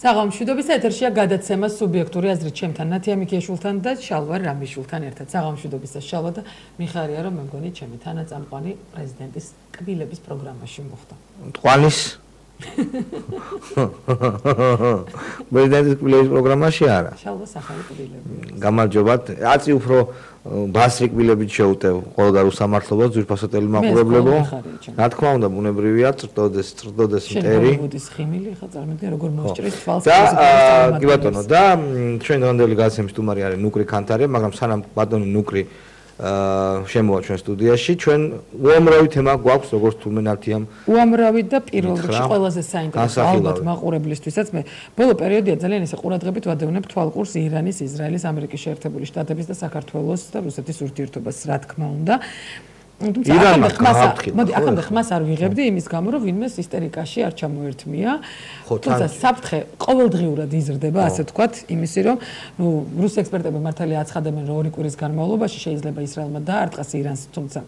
საღამოშვიდობის ეთერშია გადაცემა სუბიექტური აზრით ჩემთან ნათია მიქიაშვილთან და შალვა რამიშვილთან ერთად. საღამოშვიდობის შალვა და მიხარია რომ მე მგონი ჩემი თანაწამყვანი პრეზიდენტის კბილების პროგრამაში მოხდა. მტყვალის პრეზიდენტის კბილების პროგრამაში არა. შალვა სახალი კბილები. გამარჯობათ. აწი უფრო ბასრი კბილებით შეუტევ ყოველდღე უსამართლობას ძვირფასო ტელემაყურებლებო. რა თქმა უნდა, ბუნებრივია წრდოდეს მტერი. შენობის ხიმილი ხა წარმოგიდგენ როგორ მოსჭრის თვალს. და კი ბატონო და ჩვენ დღევანდელი გადაცემის სტუმარი არის ნუკრი ქანთარია, მაგრამ სანამ ბატონი ნუკრი შემოვა ჩვენ სტუდიაში, ჩვენ უამრავი თემა გვაქვს, როგორც თურმე ნათიამ. უამრავი და პირველ რიგში ყველაზე საინტერესო ალბათ მაყურებლისთვისაც მე ბოლო პერიოდია ძალიან ისე ყურადღებით ვადევნებ თვალყურს ირანის, ისრაელის, ამერიკის შეერთებული შტატების და საქართველოს და რუსეთის ურთიერთობას, რა თქმა უნდა. აქამდე ხმას არ ვიღებდი იმის გამო, რომ ვინმე ისტერიკაში არ ჩამოერთმია. თუმცა საფრთხე ყოველდღიურად იზრდება, ასე ვთქვათ, იმისი, რომ რუს ექსპერტები მართალია აცხადებენ, რომ 2 კვირის განმავლობაში შეიძლება ისრაელმა დაარტყას ირანს, თუმცა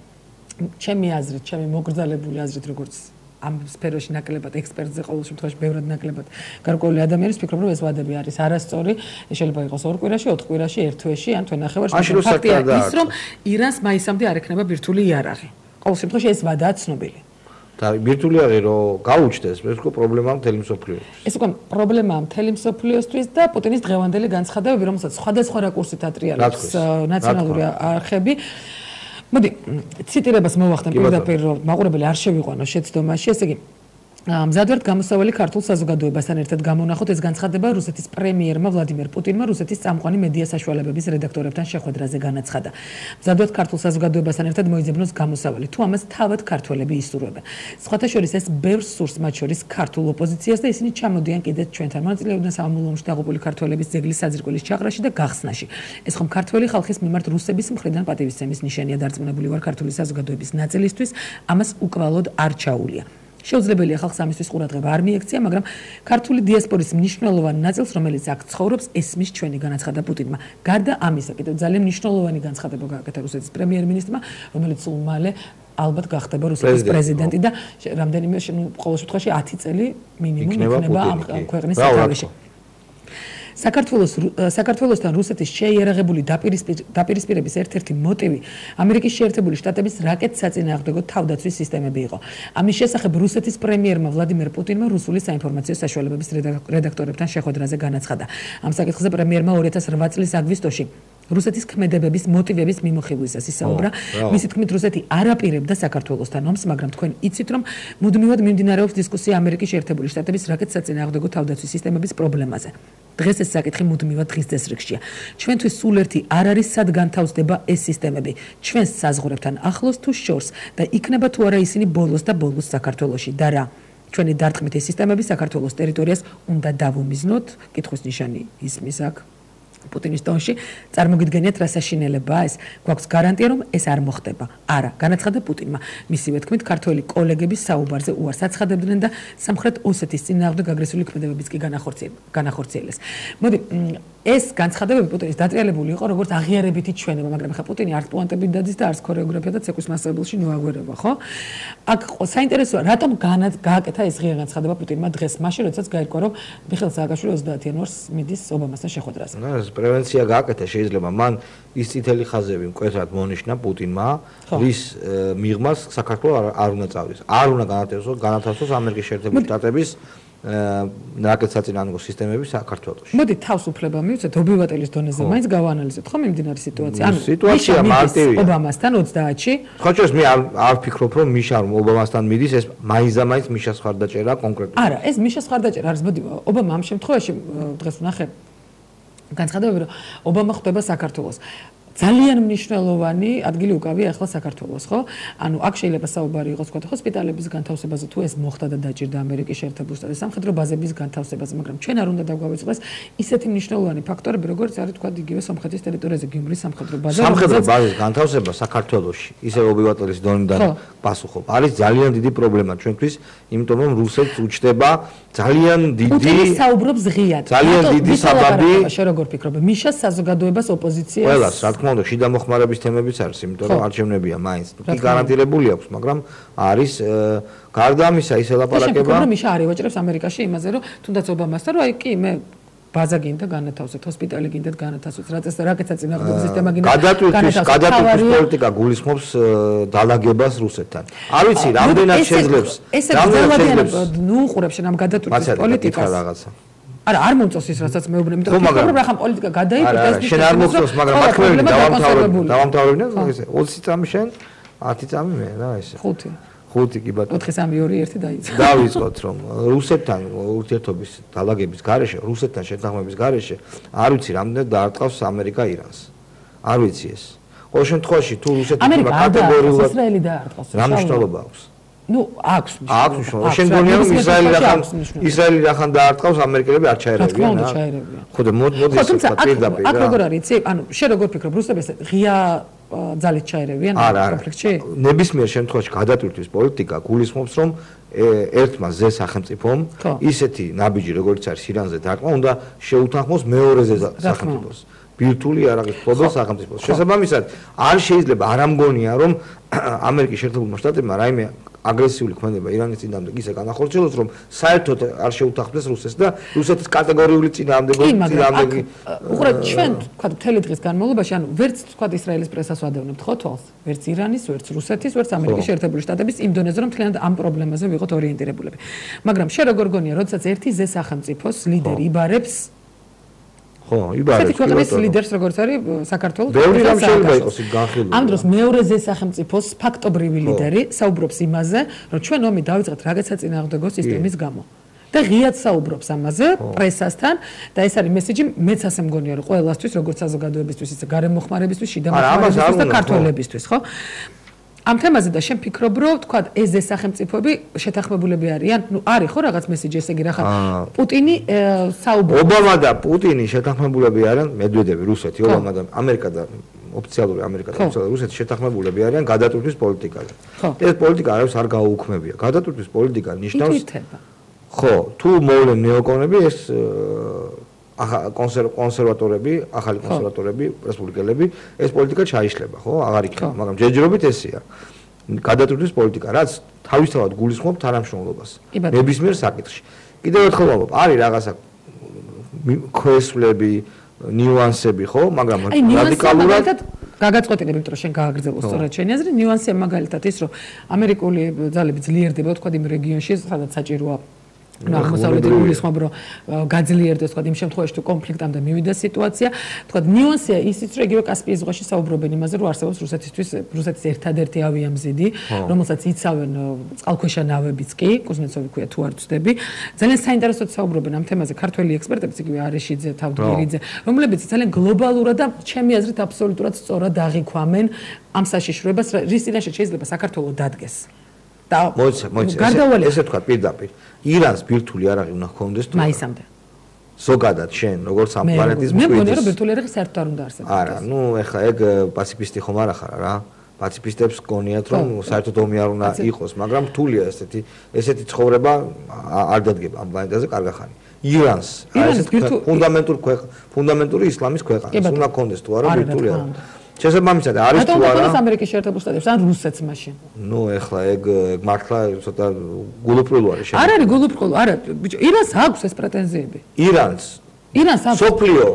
ჩემი აზრით, ჩემი მოგრძალებული აზრით, როგორც ამ სფეროში ნაკლებად ექსპერტზე ყოველ შემთხვევაში ბევრად ნაკლებად გარკვეული ადამიანის ფიქრობ, რომ ეს ვადები არის არასწორი, შეიძლება იყოს 2 კვირაში, 4 კვირაში, 1 თვეში, ან თვენახევარში. ფაქტია ის, რომ ირანს მაისამდე არ ექნება ბირთვული იარაღი. ყოველ შემთხვევაში ეს ვადაა ცნობილი. და ბირთვული იარაღი რო გაუჩნდეს, ეს უკვე პრობლემაა მთელი მსოფლიოსთვის. ეს უკვე პრობლემაა მთელი მსოფლიოსთვის და პუტინის დღევანდელი განცხადებები, რომელსაც სხვადასხვა რაკურსით ატრიალებს ნაციონალური არხები. მოდი, ციტირებას მოვახდენ პირდაპირ, რომ მაყურებელი არ შევიყვანო შეცდომაში, ესე იგი მზადვართ გამოსავალი ქართულ საზოგადოებასთან ერთად გამონახოთ ეს განცხადება რუსეთის პრემიერმა ვლადიმერ პუტინმა რუსეთის წამყვანი მედია საშუალებების რედაქტორებთან შეხვედრაზე განაცხადა. მზადვართ ქართულ საზოგადოებასთან ერთად მოიძებნოს გამოსავალი, თუ ამას თავად ქართველები ისურვებენ. სხვათა შორის ეს ბევრს სურს, მათ შორის ქართულ ოპოზიციას და ისინი ჩამოდიან კიდეც ჩვენთან მონაწილეობდნენ სამამულო ომში დაღუპული ქართველების ძეგლის საძირკვლის ჩაყრაში და გახსნაში. ეს ხომ ქართველი ხალხის მიმართ რუსების მხრიდან პატივისცემის ნიშანია, დარწმუნებული ვარ ქართული საზოგადოების ნაწილისთვის ამას უკვალოდ არ ჩაუვლია. შეუძლებელია ხალხს ამისთვის ყურადღება არ მიექცია, მაგრამ ქართული დიასპორის მნიშვნელოვანი ნაწილს, რომელიც აქ ცხოვრობს, ესმის ჩვენი განაცხადა პუტინმა. გარდა ამისა, კიდევ ძალიან მნიშვნელოვანი განცხადება გააკეთა რუსეთის პრემიერ-მინისტრმა, რომელიც სულ მალე ალბათ გახდება რუსეთის პრეზიდენტი და რამდენიმე ყოველ შემთხვევაში 10 წელი მინიმუმ იქნება ამ ქვეყნის სათავეში. საქართველოსთან რუსეთის შეიარაღებული დაპირისპირების ერთ-ერთი მოტივი ამერიკის შეერთებული შტატების რაკეტსაწინააღმდეგო თავდაცვის სისტემები იყო. ამის შესახებ რუსეთის პრემიერმა ვლადიმერ პუტინმა რუსული საინფორმაციო საშუალებების რედაქტორებთან შეხვედრაზე განაცხადა. ამ საკითხზე პრემიერმა 2008 წლის აგვისტოში რუსეთის ქმედებების მოტივების მიმოხილვისას ისაუბრა. მისი თქმით, რუსეთი არ აპირებდა საქართველოსთან ომს, მაგრამ თქვენ იცით, რომ მუდმივად მიმდინარეობს დისკუსია ამერიკის შეერთებული შტატების რაკეტსაწინააღმდეგო თავდაცვის სისტემების პრობლემაზე. დღეს ეს საკითხი მუდმივად დღის წესრიგშია. ჩვენთვის სულ ერთი არ არის სად განთავსდება ეს სისტემები, ჩვენს საზღვრებთან ახლოს თუ შორს და იქნება თუ არა ისინი ბოლოს და ბოლოს საქართველოში და რა. ჩვენი დარტყმით ეს სისტემები საქართველოს ტერიტორიას უნდა დავუმიზნოთ? კითხვის ნიშანი ისმის აქ. პუტინის ტონში წარმოგიდგენიათ რა საშინელებაა ეს. გვაქვს გარანტია, რომ ეს არ მოხდება. არა, განაცხადა პუტინმა. მისივე თქმით, ქართველი კოლეგების საუბარზე უარს აცხადებდნენ და სამხრეთ ოსეთის წინააღმდეგ აგრესიული ქმედებებიც კი განახორციელეს. მოდი, ეს განცხადებები პუტინის დატრიალებული იყო როგორც აღიარებითი ჩვენება, მაგრამ ხა პუტინი არც პუანტებით დადის და არც ქორეოგრაფია და ცეკვის მასწავლებელში ნოაგვერება, ხო? აქ საინტერესოა, რატომ გააკეთა ეს ღია განცხადება პუტინმა დღეს, მაშინ როდესაც გაირკვა, რომ მიხეილ სააკაშვილი 30 იანვარს მიდის ობამასთან შეხვედრაზე. პრევენცია გააკეთა, შეიძლება მან ის წითელი ხაზები მკვეთრად მონიშნა პუტინმა, რის მიღმას საქართველოს არ უნდა წავიდეს. არ უნდა განათავსოს ამერიკის შეერთებული შტატების რაკეტსაწინააღმდეგო სისტემები საქართველოში. მოდი თავს უფლება მივცეთ ობივატელის დონეზე, მაინც გავაანალიზოთ ხო მიმდინარე სიტუაცია. ანუ სიტუაცია მარტივია. ობამასთან 30-ში. ხო, ჩვენ მე არ ვფიქრობ, რომ მიშა ობამასთან მიდის, ეს მაინც მიშას ხარდაჭერა კონკრეტულად. არა, ეს მიშას ხარდაჭერა არის, მოდი ობამა ამ შემთხვევაში დღეს ვნახე განცხადებები, რომ ობამა ხვდება საქართველოს. ძალიან მნიშვნელოვანი ადგილი უკავია ახლა საქართველოს, ხო? ანუ აქ შეიძლება საუბარი იყოს თქვა ჰოსპიტალების განთავსებაზე, თუ ეს მოხდა და დაჭირდა ამერიკის შეერთებული შტატების სამხედრო ბაზების განთავსებაზე, მაგრამ ჩვენ არ უნდა დაგვავიწყდეს ისეთი მნიშვნელოვანი ფაქტორები, როგორც არის თქვა იგივე სომხეთის ტერიტორიაზე გიუმრის სამხედრო ბაზა. სამხედრო ბაზის განთავსება საქართველოში, ისე ობივატელის დონიდან პასუხობ. არის ძალიან დიდი პრობლემა ჩვენთვის, იმიტომ რომ რუსეთს უჩნდება ძალიან დიდი პუტინი საუბრობს ღიად. ძალიან დიდი საბაბი. შე როგორ ფიქრობ? მიშას საზოგადოებას ოპოზიციას. ყველას, რა თქმა თქმა უნდა, შიდა მოხმარების თემებიც არის, იმიტომ რომ არჩევნებია მაინც. კი გარანტირებული აქვს, მაგრამ არის გარდა ამისა ის ელაპარაკება. შენ მიშა არ ევაჭრებს ამერიკაში იმაზე, რომ თუნდაც ობამასთან, რომ აი კი მე ბაზა გინდა განათავსოთ, ჰოსპიტალი გინდათ განათავსოთ, რაკეცა წინააღმდეგ სისტემა გინდა. გადატვირთვის პოლიტიკა გულისხმობს დალაგებას რუსეთთან. არ ვიცი, რამდენად შეძლებს. ესე ნუ უყურებ შენ ამ გადატვირთვის პოლიტიკას. არა, არ მომწონს ის, რასაც მეუბნები, იმიტომ რომ რახან პოლიტიკა გადაიფრთა ეს შენ არ მომწონს, მაგრამ მაქმნები დავამთავრებდნენ, ესე 20 წამი შენ, 10 წამი მე, რა ესე. 5 კი ბატონო. 4-3-2-1 დაიწყო. დავიწყოთ რომ რუსეთთან ურთიერთობის დალაგების გარეშე, რუსეთთან შეთანხმების გარეშე, არ ვიცი რამდენად დაარტყავს ამერიკა ირანს. არ ვიცი ეს. ყოველ შემთხვევაში თუ რუსეთი კატეგორიულად ისრაელი დაარტყავს. რა მნიშვნელობა აქვს? ნუ აქვს მნიშვნელობა. შენ გონია რომ ისრაელი რახან დაარტყავს ამერიკელები არ ჩაერევიან რა? ხოდა მოდი ეს პირდაპირ რა. აქ როგორ არის იცი? ანუ შენ როგორ ფიქრობ რუსები ღია ძალით ჩაერევიან კონფლიქტში? ნებისმიერ შემთხვევაში გადატვირთვის პოლიტიკა გულისხმობს რომ ერთმა ზე სახელმწიფომ ისეთი ნაბიჯი როგორც არის ირანზე დაკმა უნდა შეუთანხმოს მეორეზე სახელმწიფოს. ბირთვული არაღის ფლობელ სახელმწიფოს. შესაბამისად არ შეიძლება არ ამგონია რომ ამერიკის შეერთებულმა შტატებმა რაიმე აგრესიული ქმედება ირანის წინააღმდეგ ისე განახორციელოს რომ საერთოდ არ შეუთანხმდეს რუსეთს და რუსეთის კატეგორიული წინააღმდეგი უყურე ჩვენ თქვა მთელი დღის განმავლობაში ანუ ვერც თქვა ისრაელის პრესას ვადევნებთ ხო თვალს ვერც ირანის ვერც რუსეთის ვერც ამერიკის შეერთებული შტატების იმ დონეზე რომ მთლიანად ამ პრობლემაზე ვიყოთ ორიენტირებულები მაგრამ შე როგორ გონია როდესაც ერთი ზე სახელმწიფოს ლიდერი იბარებს ხო, იბარებს. ქვეყნის ლიდერს როგორც არის საქართველოს ბევრი რამ შეიძლება იყოს იქ განხილული. ამ დროს მეორე ზე სახელმწიფოს ფაქტობრივი ლიდერი საუბრობს იმაზე, რომ ჩვენ ომი დავიწყეთ რაღაცა წინააღმდეგო სისტემის გამო. და ღიად საუბრობს ამაზე პრესასთან და ეს არის მესიჯი მეც ასე მგონია რომ ყველასთვის როგორც საზოგადოებისთვის ისე გარემოხმარებისთვის, შიდა მოხმარებისთვის და ქართველებისთვის, ხო? ამ თემაზე და შენ ფიქრობ რომ თქვა ეს ზე სახელმწიფოები შეთანხმებულები არიან? ნუ არის ხო რაღაც მესიჯი ესე იგი რა ხარ პუტინი საუბრობს ობამა და პუტინი შეთანხმებულები არიან მედვედევი რუსეთი ობამა და ამერიკა და ოფიციალური ამერიკა და ოფიციალური რუსეთი შეთანხმებულები არიან გადატვირთვის პოლიტიკაზე. ეს პოლიტიკა არის არ გაუქმებია. გადატვირთვის პოლიტიკა ნიშნავს ხო, თუ მოვლენ ნეოკონები ეს კონსერვატორები, ახალი კონსერვატორები, რესპუბლიკელები, ეს პოლიტიკა ჩაიშლება, ხო? აღარ იქნება, მაგრამ ჯერჯერობით ესეა. გადატვირთვის პოლიტიკა, რაც თავისთავად გულისხმობს თანამშრომლობას. ნებისმიერ საკითხში. კიდევ ერთხელ ვამბობ, არის რაღაცა ქვესვლები, ნიუანსები, ხო? მაგრამ რადიკალურად გაგაწყვეტილებ, იმიტომ რომ შენ გააგრძელო სწორად შენი აზრი, ნიუანსია მაგალითად ის, რომ ამერიკული ძალები ძლიერდება, თქვა იმ რეგიონში, სადაც საჭიროა აღმოსავლეთი გულისხმობ რომ გაძლიერდეს თქვა იმ შემთხვევაში თუ კონფლიქტამდე მივიდა სიტუაცია თქვა ნიუანსია ისიც რომ იგივე კასპიის ზღვაში საუბრობენ იმაზე რომ არსებობს რუსეთის ერთადერთი ავიამზიდი რომელსაც იცავენ წყალქვეშა ნავებიც კი კუზნეცოვი ქვია თუ არ ვწდები ძალიან საინტერესოდ საუბრობენ ამ თემაზე ქართველი ექსპერტებიც იგივე არეშიძე თავდგერიძე რომლებიც ძალიან გლობალურად და ჩემი აზრით აბსოლუტურად სწორად აღიქვამენ ამ საშიშროებას რის წინაშე შეიძლება საქართველოს დადგეს მოიცა ესე თქვა პირდაპირ ირანს ბირთვული არაღი უნდა ჰქონდეს თუ მაისამდე ზოგადად შენ როგორც ამ პლანეტის მე მგონია რომ ბირთვული არაღი საერთოდ არ უნდა არსებობდეს არა ნუ ეხლა ეგ პაციფისტი ხომ არ ახარა რა პაციფისტებს გონიათ რომ საერთოდ ომი არ უნდა იყოს მაგრამ რთულია ესეთი ცხოვრება არ დადგება ამ პლანეტაზე კარგახანი ირანს ფუნდამენტური ისლამის ქვეყანა უნდა ჰქონდეს თუ არა ბირთვული არაღი შესაბამისად არის თუ არა ამერიკის შეერთებულ შტატებში ან რუსეთს მაშინ ნუ ეხლა ეგ მართლა ცოტა გულუბრყვილო არის არ არის გულუბრყვილო არა ბიჭო ირანს აქვს ეს პრეტენზიები ირანს აქვს სოფლიო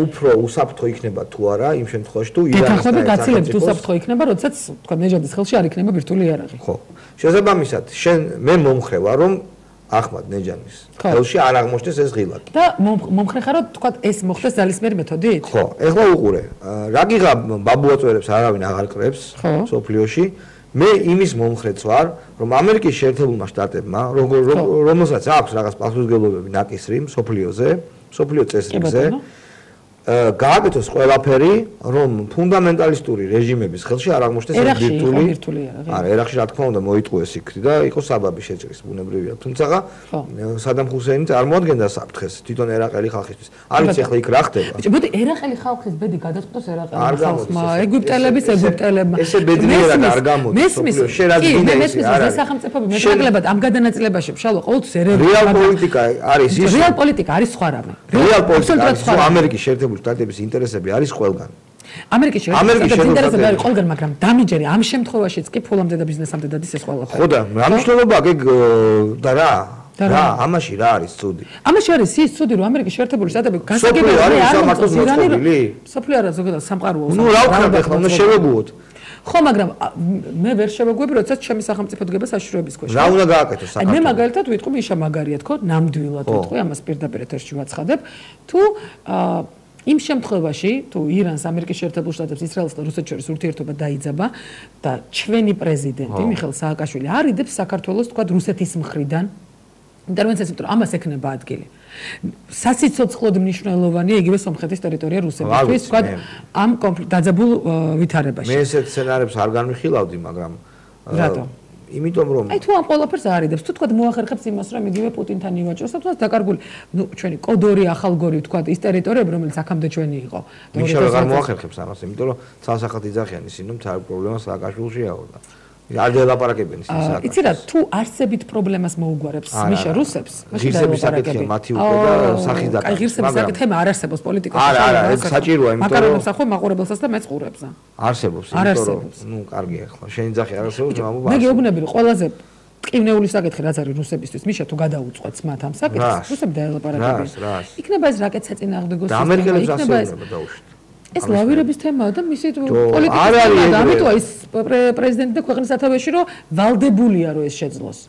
უფრო უსაფრთხო იქნება თუ არა იმ შემთხვევაში თუ ირანის გაცილებით უსაფრთხო იქნება როდესაც თქვა ნეჟადის ხელში არ იქნება ბირთვული იარაღი ხო შესაბამისად შენ მე მომხრე ვარ რომ ახმად ნეჯანის ხელში არ აღმოჩნდეს ეს ღილაკი და მომხრე ხარ რომ თქვა ეს მოხდეს ძალისმიერი მეთოდით ხო ეხლა უყურე რა გიღა ბაბუაწვერებს არავინ აღარ კრებს სოფლიოში მე იმის მომხრეც ვარ რომ ამერიკის შეერთებულმა შტატებმა რომელსაც აქვს რაღაც პასუხისმგებლობები ნაკისრი სოფლიოზე სოფლიო წესრიგზე გააკეთოს ყველაფერი რომ ფუნდამენტალისტური რეჟიმების ხელში არ აღმოჩნდეს ეს ბირთვული არა ერაყში რა თქმა უნდა მოიტყუეს იქ და იყოს საბაბი შეჭრის ბუნებრივია თუმცა სადამ ჰუსეინი წარმოადგენდა საფრთხეს თვითონ ერაყელი ხალხისთვის არ ვიცი ახლა იქ რა ხდება ბიჭო მოდი ერაყელი ხალხის ბედი გადაწყვეტოს ერაყელი ხალხმა ეგვიპტელების ეგვიპტელებმა ესე ბედნიერად არ გამოდის შენ რა გინდა ეს არა სახელმწიფოები მეტნაკლებად ამ გადანაწილებაში შალო ყოველთვის რეალ პოლიტიკა არის ის რეალ პოლიტიკა არის სხვა რამე რეალ პოლიტიკა ამერიკის შეერთებული შტატების ინტერესები არის ყველგან. ამერიკის შეერთებული ინტერესები არის ყველგან, მაგრამ დამიჯერე ამ შემთხვევაშიც კი ფულამდე და ბიზნესამდე დადის ეს ყველაფერი. ხო და რა მნიშვნელობა და რა ამაში რა არის ცუდი? ამაში არის ის ცუდი, რომ ამერიკის შეერთებული შტატები გასაგებია არ მოწონს ირანი. სოფლიო არა ზოგადად სამყაროა. ნუ რა ვქნათ ახლა უნდა შევეგუოთ. ხო, მაგრამ მე ვერ შევეგუები, როდესაც ჩემი სახელმწიფო დგება საშიშროების ქვეშ. რა უნდა გააკეთოს საქართველოს? მე მაგალითად ვიტყვი მიშა მაგარია თქო, ნამდვილად ვიტყვი, ამას პირდაპირ ეთერში ვაცხადებ. თუ იმ შემთხვევაში, თუ ირანს, ამერიკის შეერთებულ შტატებს, ისრაელს და რუსეთს შორის ურთიერთობა დაიძაბა და ჩვენი პრეზიდენტი მიხეილ სააკაშვილი არიდებს საქართველოს თქვა რუსეთის მხრიდან ინტერვენციას, იმიტომ რომ ამას ექნება ადგილი. სასიცოცხლოდ მნიშვნელოვანია იგივე სომხეთის ტერიტორია რუსებისთვის, თქვა ამ დაძაბულ ვითარებაში. მე ესეთ სცენარებს არ განვიხილავდი, მაგრამ რატო? იმიტომ რომ აი თუ ამ ყველაფერს არიდებს, თუ თქვა მოახერხებს იმას, რომ იგივე პუტინთან ივაჭროს, და თქვა დაკარგული, ნუ ჩვენი კოდორი, ახალგორი, თქვა ის ტერიტორიები, რომელიც აქამდე ჩვენი იყო. მიშა ვეღარ მოახერხებს ამას, იმიტომ რომ ცალსახად იძახიან ისინი, რომ თავი პრობლემა სააკაშვილშიაო და არ დელაპარაკებენ ისინი სააკაშვილს. იცი რა, თუ არსებით პრობლემას მოუგვარებს მიშა რუსებს, მაშინ დელაპარაკებენ. მათი უკვე და სახის დაკარგვა. აი ღირსების საკითხი არ არსებობს პოლიტიკაში. არა, ეს საჭიროა, იმიტომ რომ მაკარონებს ახო მაყურებელსაც და მეც ყურებს. არსებობს, იმიტომ რომ ნუ კარგია ახლა. შენი ძახი არ არსებობს, მაგრამ მე გეუბნები რომ ყველაზე ყივნეული საკითხი რაც არის რუსებისთვის, მიშა თუ გადაუწყვეტს მათ ამ საკითხს, რუსები დაელაპარაკებენ. იქნება ეს რაკეტ საწინააღმდეგო სისტემა, იქნება ეს დაუშვით. ეს ლავირების თემაა და მისი პოლიტიკის თემაა და ამიტომ ის პრეზიდენტი და ქვეყნის სათავეში რომ ვალდებულია რომ ეს შეძლოს.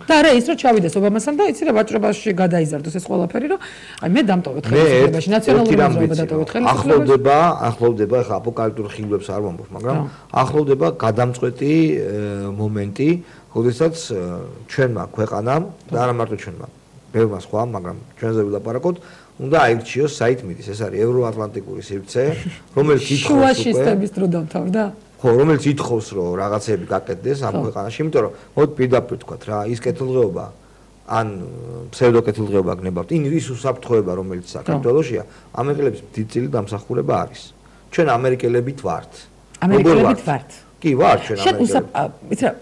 და არა ის რომ ჩავიდეს ობამასთან და იცი რა ვაჭრობაში გადაიზარდოს ეს ყველაფერი რომ აი მე დამტოვეთ ხელისუფლებაში ნაციონალური მოძრაობა დატოვეთ ხელისუფლებაში. ახლოვდება ახლა აპოკალიფტურ ხილებს არ ვამბობ, მაგრამ ახლოვდება გადამწყვეტი მომენტი, როდესაც ჩვენმა ქვეყანამ და არა მარტო ჩვენმა, ბევრმა სხვა, მაგრამ ჩვენზე ვილაპარაკოთ, უნდა აირჩიოს საითმიდის, ეს არის ევროატლანტიკური სივრცე, რომელიც ითხოვს შუა სისტემის დრო დამთავრდა. ხო, რომელიც ითხოვს, რომ რაღაცები გაკეთდეს ამ ქვეყანაში, იმიტომ რომ მოდი პირდაპირ თქვათ რა, ის კეთილდღეობა ან ფსევდოკეთილდღეობა გნებავთ, ის უსაფრთხოება, რომელიც საქართველოშია, ამერიკელების დიდწილი დამსახურება არის. ჩვენ ამერიკელებით ვართ. ამერიკელებით ვართ. კი, ვართ ჩვენ ამერიკელები. იცი რა,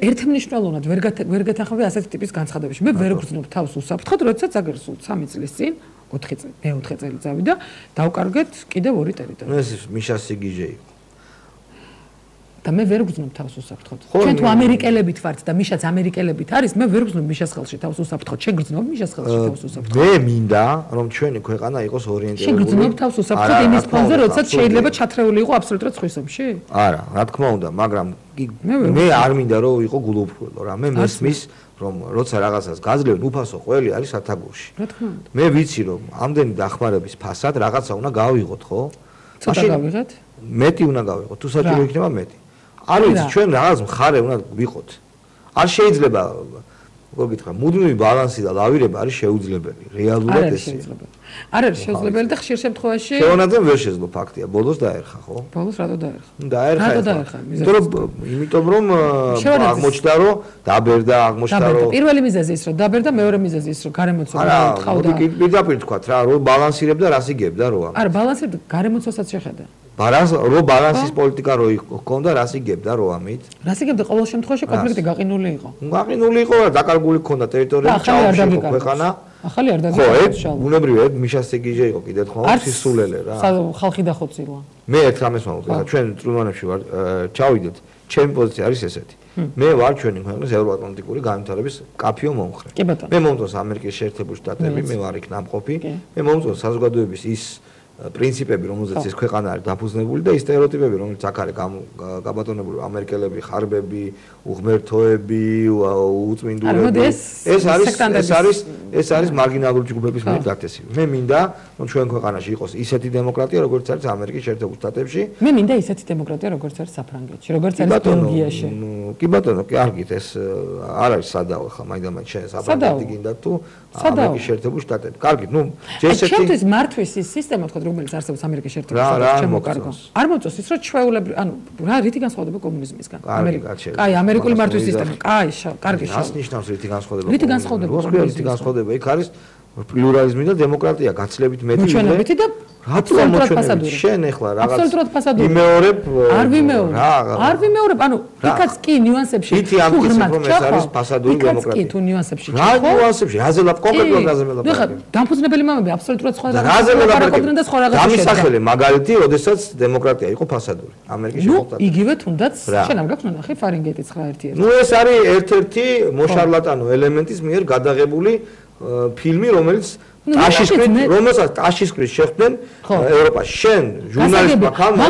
ერთმნიშვნელოვნად ვერ გეთანხმები ასეთი ტიპის განცხადებაში. მე ვერ გრძნობ თავს უსაფრთხოდ, როდესაც აგერ სულ 3 წლის წინ 4 წელი წავიდა, დავკარგეთ კიდევ 2 ტერიტორია. ეს მიშა სიგიჟე იყო. და მე ვერ გრძნობ თავს უსაფრთხოდ. ჩვენ თუ ამერიკელებით ვართ და მიშაც ამერიკელებით არის, მე ვერ გრძნობ მიშას ხელში თავს უსაფრთხოდ. შენ გრძნობ მიშას ხელში თავს უსაფრთხოდ. მე მინდა, რომ ჩვენი ქვეყანა იყოს ორიენტირებული. შენ გრძნობ თავს უსაფრთხოდ იმის ფონზე, როდესაც შეიძლება ჩათრეული იყო აბსოლუტურად სხვის ომში? არა, რა თქმა უნდა, მაგრამ მე არ მინდა რომ იყო გულუბრყვილო რა. მე მესმის რომ როცა რაღაცას გაძლევენ, უფასო ყველი არის სათაგურში. რა თქმა უნდა. მე ვიცი რომ ამდენი დახმარების ფასად რაღაცა უნდა გავიღოთ, ხო? ცოტა გავიღეთ? მეტი უნდა გავიღოთ, თუ საჭირო იქნება მეტი. არ ვიცი, ჩვენ რაღაც მხარე უნდა ვიყოთ. არ შეიძლება, როგორ გითხრა, მუდმივი ბალანსი და ლავირება არის შეუძლებელი. რეალურად ესეა. არ არის შეუძლებელი და ხშირ შემთხვევაში შეონაძემ ვერ შეძლო ფაქტია. ბოლოს დაერხა, ხო? ბოლოს რატო დაერხა? დაერხა. იმიტომ რომ აღმოჩნდა რომ დაბერდა, აღმოჩნდა რომ პირველი მიზეზი ის რომ დაბერდა, მეორე მიზეზი ის რომ გარემოცვა ყავდა. არა, პირდაპირ თქვა რა, რომ ბალანსირებდა, რას იგებდა რო ამ. არა, ბალანსირებდა, გარემოცვასაც შეხედა. ბალანსის პოლიტიკა რო ჰქონდა, რას იგებდა რო ამით? რას იგებდა ყოველ შემთხვევაში კონფლიქტი გაყინული იყო. გაყინული იყო, დაკარგული ჰქონდა ტერიტორია, ჩაუში იყო ქვეყანა. ახალი არ დაგიკარგა. ხო, ბუნებრივად მიშა სიგიჟე იყო კიდე თქმა უნდა სისულელე რა. ხალხი დახოცილა. მე ერთ რამეს მოვუწევ, ხა ჩვენ წრუმანებში ვარ ჩავიდეთ. ჩემი პოზიცია არის ესეთი. მე ვარ ჩვენი ქვეყნის ევროატლანტიკური განვითარების კაფეო მომხრე. მე მომწონს ამერიკის შეერთებული შტატები, მე ვარ იქ ნამყოფი. მე მომწონს საზოგადოების ის პრინციპები, რომელზეც ეს ქვეყანა არის დაფუძნებული და ის სტერეოტიპები, რომელიც აქ არის გაბატონებული, ამერიკელები, ხარბები, უღმერთოები, უწმინდურები. ეს არის მარგინალური ჯგუფების მიერ გათესილი. მე მინდა, რომ ჩვენ ქვეყანაში იყოს ისეთი დემოკრატია, როგორც არის ამერიკის შეერთებულ შტატებში. მე მინდა ისეთი დემოკრატია, როგორც არის საფრანგეთში, როგორც არის ბელგიაში. კი ბატონო, კი არგით ეს არ არის სადაო ხა, მაინდა-მაინც შენ საფრანგეთი გინდა თუ ამერიკის შეერთებულ შტატები. კარგით, ნუ ჯესეთი ჩემთვის მართვის ის სისტემა თქვა რომელიც არსებობს ამერიკის შეერთებულ შტატებში შემოკარგო. არ მოწონს ის რომ ჩვეულებრივ, ანუ რა რითი განსხვავდება კომუნიზმისგან? კაი, ამერიკული მართვის სისტემა. კაი, კარგი. რას ნიშნავს რითი განსხვავდება? რითი განსხვავდება? რითი განსხვავდება? იქ არის პლურალიზმი და დემოკრატია გაცილებით მეტი მოჩვენებითი და აბსოლუტურად ფასადური. შენ ეხლა რაღაც აბსოლუტურად ფასადური. იმეორებ არ ვიმეორებ, ანუ იქაც კი ნიუანსებში. ითი ამ ისე რომ ეს არის ფასადური დემოკრატია. იქაც კი თუ ნიუანსებში ჩახო. რა ნიუანსებში? რაზე კონკრეტულად რაზე მელაპარაკე? ნახე, დამფუძნებელი მამები აბსოლუტურად სხვა რაზე ლაპარაკობდნენ და სხვა რაღაცა შედგა. დამისახელე მაგალითი, როდესაც დემოკრატია იყო ფასადური. ამერიკის შემოხატა. იგივე თუნდაც შენ ამ გაქვს ნახე ფარინგეტი 9-1. ნუ ეს არის ერთ-ერთი მოშარლატანო ელემენტის მიერ გადაღებული ფილმი, რომელიც რომელსაც ტაშისკრის შეხვდნენ ევროპაში. შენ ჟურნალისტმა ხალხმა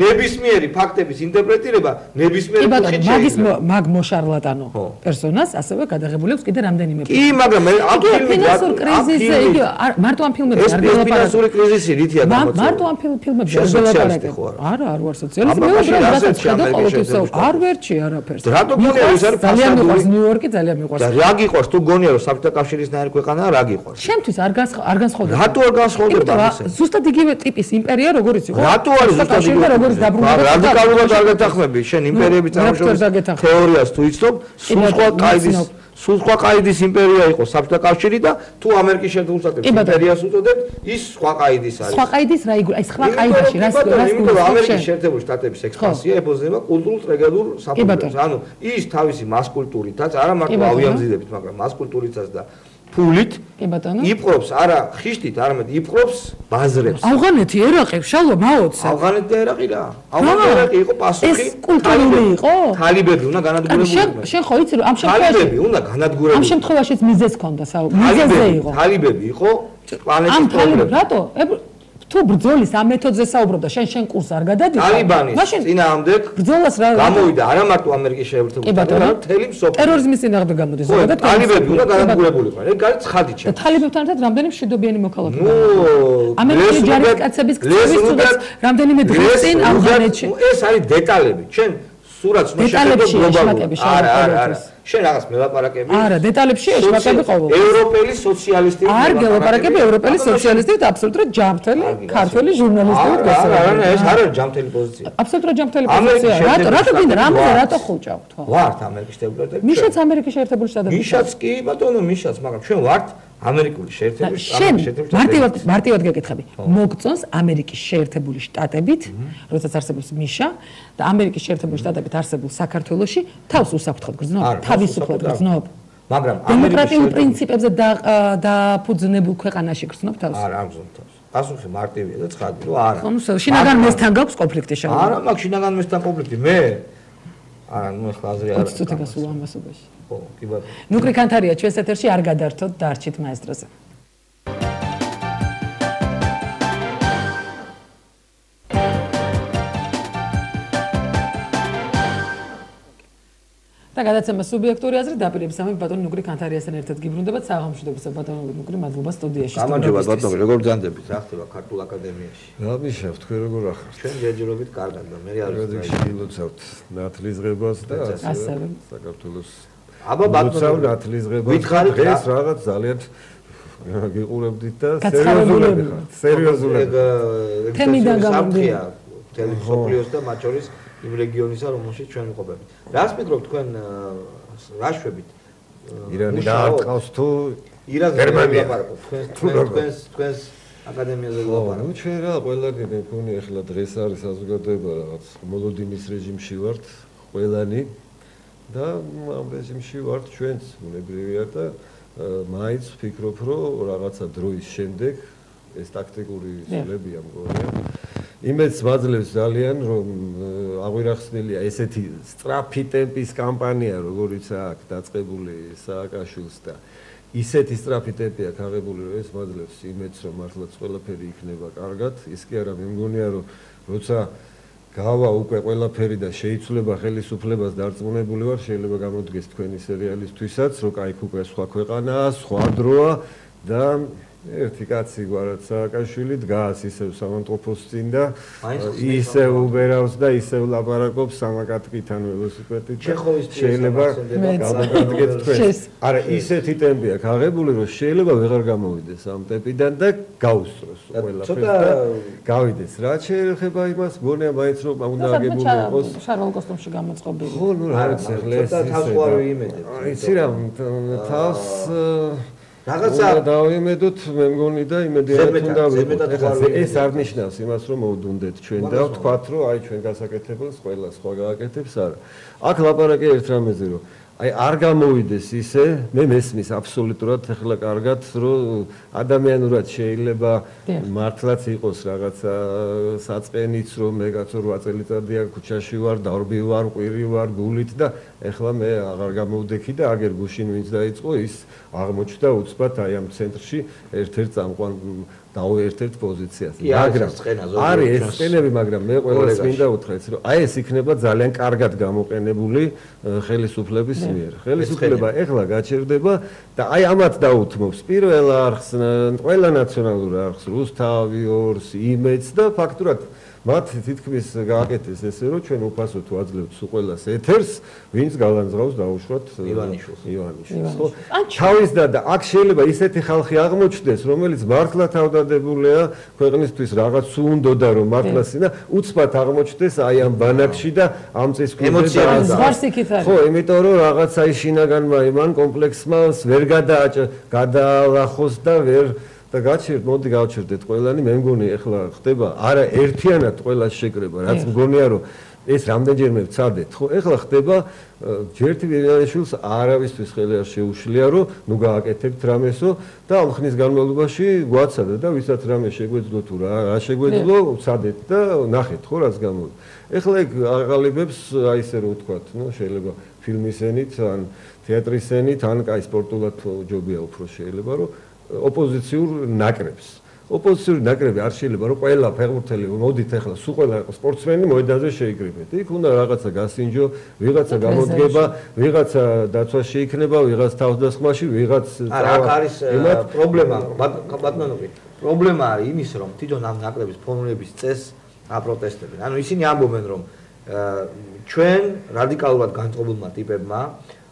ნებისმიერი ფაქტების ინტერპრეტირება ნებისმიერი კუთხით შეიძლება. მაგ მოშარლატანო პერსონას ასევე გადაღებული აქვს კიდე რამდენიმე ფილმი. კი, მაგრამ ამ ფილმში ფინანსური კრიზისი, იგი მარტო ამ ფილმებში არ გელაპარაკებს. ეს ფინანსური კრიზისი რითია გამოწვეული? მარტო ამ ფილმებში არ გელაპარაკებს. არა, არ ვარ სოციალისტი. მე არ ვერჩი არაფერს. რატო გონია ეს არის ძალიან მიყვარს ნიუ-იორკი, ძალიან მიყვარს. და რა გიყვარს თუ გონია რომ საბჭოთა კავშირის ნაირი ქვეყანაა, რა გიყვარს? ჩემთვის არ განსხვავდება. რატო არ განსხვავდება ეს? ზუსტად იგივე ტიპის იმპერია როგორიც იყო. რატო არის ზუსტად იგივე? როგორიც დაბრუნდა. რადიკალურად არ გეთახმები. შენ იმპერიების წარმოშობის თეორიას თუ იცნობ, სულ სხვა ყაიდის იმპერია იყო საბჭოთა კავშირი და თუ ამერიკის შეერთებულ შტატების იმპერიას უწოდებ, ის სხვა ყაიდის არის. სხვა ყაიდის რა იგივე, აი სხვა ყაიდაში რას იმიტომ რომ ამერიკის შეერთებულ შტატების ექსპანსია ებოზნება კულტურულ ტრეგედურ საფუძველს. ანუ ის თავისი მასკულტურითაც, არა მარტო ავიამზიდებით, მაგრამ მასკულტურითაც და ფულით იპყრობს არა ხიშტით, არამედ იპყრობს ბაზრებს. ავღანეთი, ერაყი, შალვა, მაოც. ავღანეთი და ერაყი რა? ავღანეთი ერაყი იყო პასუხი. ეს კულტურული იყო? თალიბები უნდა განადგურებულიყო. შენ ხო იცი რომ ამ შემთხვევაში თალიბები უნდა განადგურებულიყო. ამ შემთხვევაშიც მიზეზ ჰქონდა, მიზეზე იყო. თალიბები იყო პლანეტის ამ თალიბები რატო? თუ ბრძოლის ამ მეთოდზე საუბრობდა, შენ კურსს არ გადადიხარ. ტალიბანის წინააღმდეგ ბრძოლას რა გამოვიდა არა მარტო ამერიკის შეერთებული შტატები, არამედ მთელი მსოფლიო. ტერორიზმის წინააღმდეგ გამოდის, ზოგადად ტალიბები უნდა განადგურებულიყო. ეგ არის ცხადი ჩა. თალებებთან ერთად რამდენიმე მშვიდობიანი მოქალაქე. ამერიკის ჯარისკაცების ქცევის თუნდაც რამდენიმე დღის წინ ავღანეთში. ეს არის დეტალები. შენ სურათს მოშეკეთებ გლობალურად. არა. შენ რაღაც მელაპარაკები? არა, დეტალებში ეშმაკები ყოველთვის. ევროპელი სოციალისტები. არ გელაპარაკები ევროპელი სოციალისტები და აბსოლუტურად ჯანმრთელი ქართველი ჟურნალისტები გასაგებია. არა, ეს არ არის ჯანმრთელი პოზიცია. აბსოლუტურად ჯანმრთელი პოზიცია. რატო გინდა რამოზე რატო ხუჭავ თქვა? ვართ ამერიკის შეერთებული შტატები. მიშაც ამერიკის შეერთებული შტატები. მიშაც კი, ბატონო, მიშაც, მაგრამ ჩვენ ვართ ამერიკული შეერთებული შტატები. მარტივად გეკითხები. მოგწონს ამერიკის შეერთებული შტატებით, როდესაც არსებობს მიშა და ამერიკის შეერთებული შტატებით არსებულ საქართველოში თავს უსაფრთხოდ გრძნობ, თავისუფლად გრძნობ. მაგრამ დემოკრატიულ პრინციპებზე დაფუძნებულ ქვეყანაში გრძნობ თავს. არა, არ გრძნობ თავს. პასუხი მარტივია და ცხადი, რომ არა. ხო, შინაგან მესთან გაქვს კონფლიქტი შევიდა. არა, მაგ შინაგან მესთან კონფლიქტი მე. არა, ნუ ახლა აზრი არა. ცოტა გასულა ამასობაში. ხო, კი ბატონო. ნუკრი კანთარია ჩვენს ეთერში არ გადართოთ დარჩით მაესტროზე. და გადაცემა სუბიექტური აზრი დაპირების ამი ბატონო ნუკრი კანთარიასთან ერთად გიბრუნდებათ საღამოშობისა ბატონო ნუკრი მადლობა სტუდიაში. გამარჯობა ბატონო, როგორ გძანდებით? რა ხდება ქართულ აკადემიაში? რა მიშავ, თქვენ როგორ ახართ? ჩვენ ჯერჯერობით კარგად და მე არ ვიცი გილოცავთ ნათლისღებას და ასევე საქართველოს აბა ბატონო ნათლისღებას დღეს რაღაც ძალიან გიყურებდით და სერიოზულად თემიდან გამომდინარე ტელესოფლიოს და მათ შორის იმ რეგიონისა რომელშიც ჩვენ ვიყოფებით. რას ფიქრობთ თქვენ რა შვებით? ირანი დაარტყავს თუ გერმანია თქვენს აკადემიაზე ლაპარაკობთ? ნუ ჩვენ რა ყველანი მეკონი ახლა დღეს არის საზოგადოება რაღაც მოლოდინის რეჟიმში ვართ ყველანი და ამ რეჟიმში ვართ ჩვენც უნებრივია და მაინც ვფიქრობ რომ რაღაცა დროის შემდეგ ეს ტაქტიკური სულებია მგონია იმედს მაძლევს ძალიან რომ აღვირახსნილია ესეთი სწრაფი ტემპის კამპანია როგორიც აქ დაწყებული სააკაშვილს და ისეთი სწრაფი ტემპი აქ აღებული რომ ეს მაძლევს იმედს რომ მართლაც ყველაფერი იქნება კარგად ის კი არა მე მგონია რომ როცა გავა უკვე ყველაფერი და შეიცვლება ხელისუფლებას დარწმუნებული ვარ შეიძლება გამოდგეს თქვენი სერიალისთვისაც რომ კაიქ უკვე სხვა ქვეყანაა სხვა დროა და ერთი კაცი გვარად სააკაშვილი დგას ისევ სამონტყოფოს წინ და ისევ უბერავს და ისევ ლაპარაკობს სამაკატკითან ველოსიპედით შეიძლება გამოგადგეთ თქვენ არა ისეთი ტემპი აქვს აღებული რომ შეიძლება ვეღარ გამოვიდეს ამ ტემპიდან და გაუსწროს ყველაფერს და გავიდეს რა შეიძლება იმას გონია მაინც რომ უნდა აგებული იყოს შარვალ კოსტუმში გამოწყობილი ხო ნუ რა ვიცი ახლა ეს თავსვარი იმედებს იცი რა თავს რაღაცა დავიმედოთ მე მგონი და იმედია უნდა ეს არ ნიშნავს იმას რომ მოვდუნდეთ ჩვენ და ვთქვათ რომ აი ჩვენ გასაკეთებელს ყველა სხვა გააკეთებს არა აქ ლაპარაკი ერთ რამეზე რომ აი არ გამოვიდეს ისე მე მესმის აბსოლუტურად ახლა კარგად რომ ადამიანურად შეიძლება მართლაც იყოს რაღაცა საწყენიც რომ მე კაცო 8 წელიწადია ქუჩაში ვარ დარბი ვარ ყვირი ვარ გულით და ახლა მე აღარ გამოვდექი და აგერ გუშინ ვინც დაიწყო ის აღმოჩნდა უცბად აი ამ ცენტრში ერთ-ერთ წამყვან დაო ერთ-ერთ პოზიციას მაგრამ არის ეს წენები მაგრამ მე ყველას მინდა უთხრეთ რომ აი ეს იქნება ძალიან კარგად გამოყენებული ხელისუფლების მიერ ხელისუფლება ეხლა გაჩერდება და აი ამათ დაუთმობს პირველ არხს ყველა ნაციონალურ არხს რუსთავი ორს იმედს და ფაქტურად მათ თითქმის გააკეთეს ესე რომ ჩვენ უფასოდ ვაძლევთ სულ ყველას ეთერს ვინც გალანძღავს დაუშვათ ივანიშვილს ხო თავის და აქ შეიძლება ისეთი ხალხი აღმოჩნდეს რომელიც მართლა თავდადებულია ქვეყნისთვის რაღაც უნდოდა რომ მართლა სინა უცბად აღმოჩნდეს აი ამ ბანაკში და ამ წესქვეზე ხო იმიტომ რომ რაღაცა შინაგანმა იმან კომპლექსმა ვერ გადაალახოს და ვერ და გაჩერდ მოდი გავჩერდეთ ყველანი მე მგონი ახლა ხდება არა ერთიანად ყველა შეკრება რაც მგონია რომ ეს რამდენჯერმე ვცადეთ ხო ახლა ხდება ჯერთი ვიანიშვილს არავისთვის ხელი არ შეუშლია რომ ნუ გააკეთებთ რამესო და ამ ხნის განმავლობაში გვაცადა და ვისაც რამე შეგვეძლო თუ რა შეგვეძლო ვცადეთ და ნახეთ ხო რაც გამოვიდა ახლა ეგ აღალიბებს აი ესე რომ ვთქვათ ნუ შეიძლება ფილმის ენით ან თეატრის ენით ან კაი სპორტულად ჯობია უფრო შეიძლება რომ ოპოზიციურ ნაკრებს ოპოზიციური ნაკრები არ შეიძლება რომ ყველა ფეხბურთელი მოდით ახლა სულ ყველა სპორტსმენი მოედანზე შეიკრიბეთ იქ უნდა რაღაცა გასინჯო ვიღაცა გამოდგება ვიღაცა დაცვაში იქნება ვიღაც თავდასხმაში ვიღაც არა აქ არის პრობლემა ბატონო პრობლემა არის იმის რომ თვითონ ამ ნაკრების ფორმირების წესს აპროტესტებენ ანუ ისინი ამბობენ რომ ჩვენ რადიკალურად განწყობილმა ტიპებმა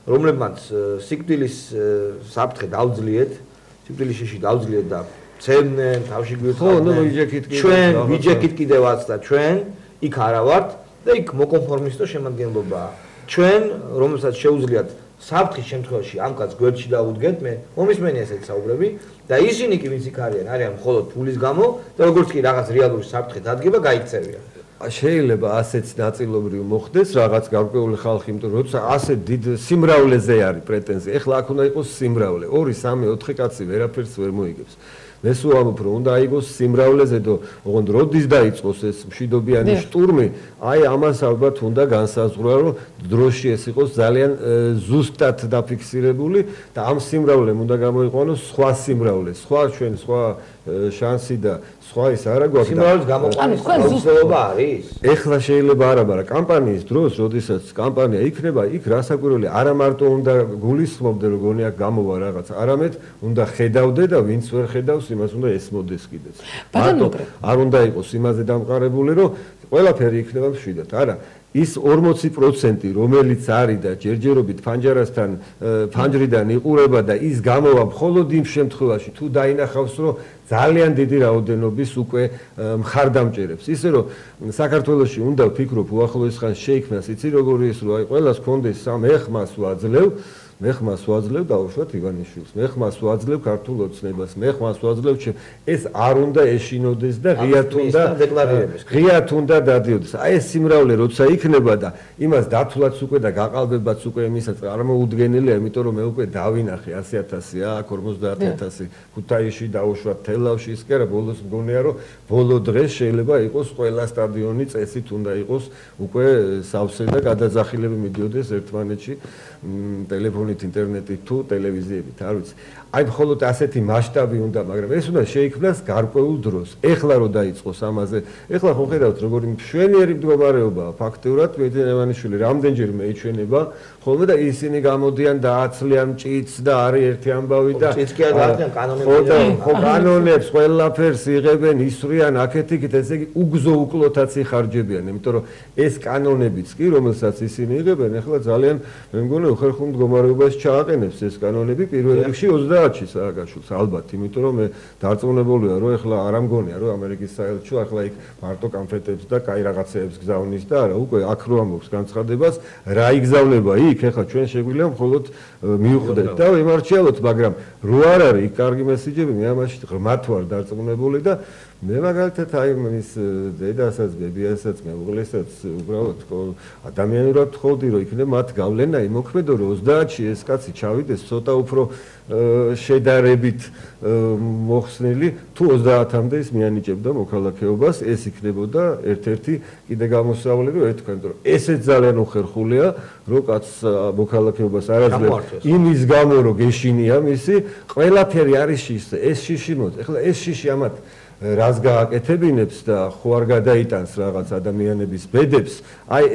რომლებმაც სიკვდილის საფრთხე დავძლიეთ სიკვდილის დავძლიეთ და ცემდნენ თავში გვირთავდნენ ჩვენ ვიჯექით კიდევაც და ჩვენ იქ არა ვართ და იქ მოკონფორმისტო შემადგენლობაა ჩვენ რომელსაც შეუძლიათ საფრთხის შემთხვევაში ამ კაცს გვერდში დაუდგეთ მე მომისმენი ესეთ საუბრები და ისინი კი ვინც იქ არიან მხოლოდ ფულის გამო და როგორც კი რაღაც რეალური საფრთხე დადგება გაიქცევიან შეიძლება ასეც ნაწილობრივ მოხდეს რაღაც გარკვეული ხალხი იმიტომ რომ როცა ასე დიდ სიმრავლეზე არის პრეტენზია ეხლა აქ უნდა იყოს სიმრავლე 2 3 4 კაცი ვერაფერს ვერ მოიგებს მე სულ ამბობ რომ უნდა აიგოს სიმრავლეზე და ოღონდ როდის დაიწყოს ეს მშვიდობიანი შტურმი აი ამას ალბათ უნდა განსაზღვრა რომ დროში ეს იყოს ძალიან ზუსტად დაფიქსირებული და ამ სიმრავლემ უნდა გამოიყვანოს სხვა სიმრავლე სხვა ჩვენ სხვა შანსი და სხვა ის არა გვაქვს სიმრავლის გამოყვანის უცდელობა არის ეხლა შეიძლება არა მაგრამ კამპანიის დროს როდესაც კამპანია იქნება იქ რასაკვირველია არა მარტო უნდა გულისხმობდე რომ გონია გამოვა რაღაც არამედ უნდა ხედავდე და ვინც ვერ ხედავს იმას უნდა ესმოდეს კიდეც არ უნდა იყოს იმაზე დამყარებული რომ ყველაფერი იქნება მშვიდად არა ის 40% რომელიც არის და ჯერჯერობით ფანჯარასთან ფანჯრიდან იყურება და ის გამოვა მხოლოდ იმ შემთხვევაში თუ დაინახავს რომ ძალიან დიდი რაოდენობის უკვე მხარდამჭერებს ისე რომ საქართველოში უნდა ვფიქრობ უახლოეს ხანს შეიქმნას იცი როგორი ის რომ აი ყველას კონდეს სამ ეხმას ვაძლევ მე ხმას ვაძლევ დაუშვათ ივანიშვილს მე ხმას ვაძლევ ქართულ ოცნებას მე ხმას ვაძლევ ეს არ უნდა ეშინოდეს და ღიათ უნდა დადიოდეს აი ეს სიმრავლე როცა იქნება და იმას დათვლაც უკვე და გაყალბებაც უკვე იმისაც წარმოუდგენელია იმიტომ რომ მე უკვე დავინახე 100,000 აქ 50,000 ქუთაისში დაუშვათ თელავში ის კი არა ბოლოს მგონია რომ ბოლო დღეს შეიძლება იყოს ყველა სტადიონი წესით უნდა იყოს უკვე სავსე და გადაძახილები მიდიოდეს ერთმანეთში ტელეფონით ინტერნეტით თუ ტელევიზიებით არ ვიცი აი მხოლოდ ასეთი მასშტაბი უნდა მაგრამ ეს უნდა შეიქმნას გარკვეულ დროს ეხლა რო დაიწყოს ამაზე ეხლა ხო ხედავთ როგორი მშვენიერი მდგომარეობაა ფაქტურად მედევანიშვილი რამდენჯერმე ეჩვენება ხოლმე და ისინი გამოდიან და აცლიან მჭიდს და არის ერთი ამბავი და მჭიდს კი არ გააჩნიან კანონები ხო კანონებს ყველაფერს იღებენ ისვრიან აქეთ-იქით ესე იგი უგზო უკლოთაც იხარჯებიან იმიტომ რომ ეს კანონებიც კი რომელსაც ისინი იღებენ ეხლა ძალიან მე მგონი უხერხულ მდგომარეობაში მდგომარეობაში ჩააყენებს ეს კანონები პირველ რიგში 30-ში სააგაშვილს ალბათ, იმიტომ რომ მე დარწმუნებული ვარ, რომ ეხლა არ ამგონია, რომ ამერიკის საელჩო ახლა იქ მარტო კონფეტებს და კაი რაღაცეებს გზავნის და არა, უკვე აქ რო ამბობს განცხადებას, რა იგზავნება იქ, ეხლა ჩვენ შეგვიძლია მხოლოდ მივხვდეთ და ვიმარჩიალოთ, მაგრამ რო არ არის იქ კარგი მესიჯები, მე ამაში ღრმად ვარ დარწმუნებული და მე მაგალითად აი მის დედასაც, ბებიასაც, მეუღლესაც უბრალოდ ადამიანურად ვთხოვდი, რომ იქნებ მათ გავლენა იმოქმედო, რომ 30-ში ეს კაცი ჩავიდეს ცოტა უფრო შედარებით მოხსნილი, თუ 30-მდე ის მიანიჭებდა მოქალაქეობას, ეს იქნებოდა ერთ-ერთი კიდე გამოსავალი, რომ ეთქვენ, რომ ესეც ძალიან უხერხულია, რომ კაცს მოქალაქეობას არ აძლევს იმის გამო, რომ გეშინია მისი, ყველაფერი არის შიში, ეს შიში მოწ. ეხლა ეს შიში ამათ რას გააკეთებინებს და ხო არ გადაიტანს რაღაც ადამიანების ბედებს, აი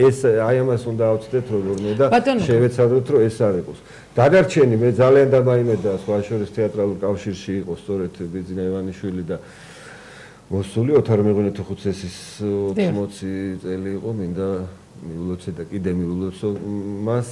ამას უნდა ავწდეთ როგორმე და შევეცადოთ, რომ ეს არ იყოს. გადარჩენი მე ძალიან დამაიმედა სხვა შორის თეატრალურ კავშირში იყო სწორედ ბიძინა ივანიშვილი და მოსული ოთარ მეღვინეთუხუცესის 80 წელი იყო, მინდა მიულოცე და კიდე მიულოცო მას,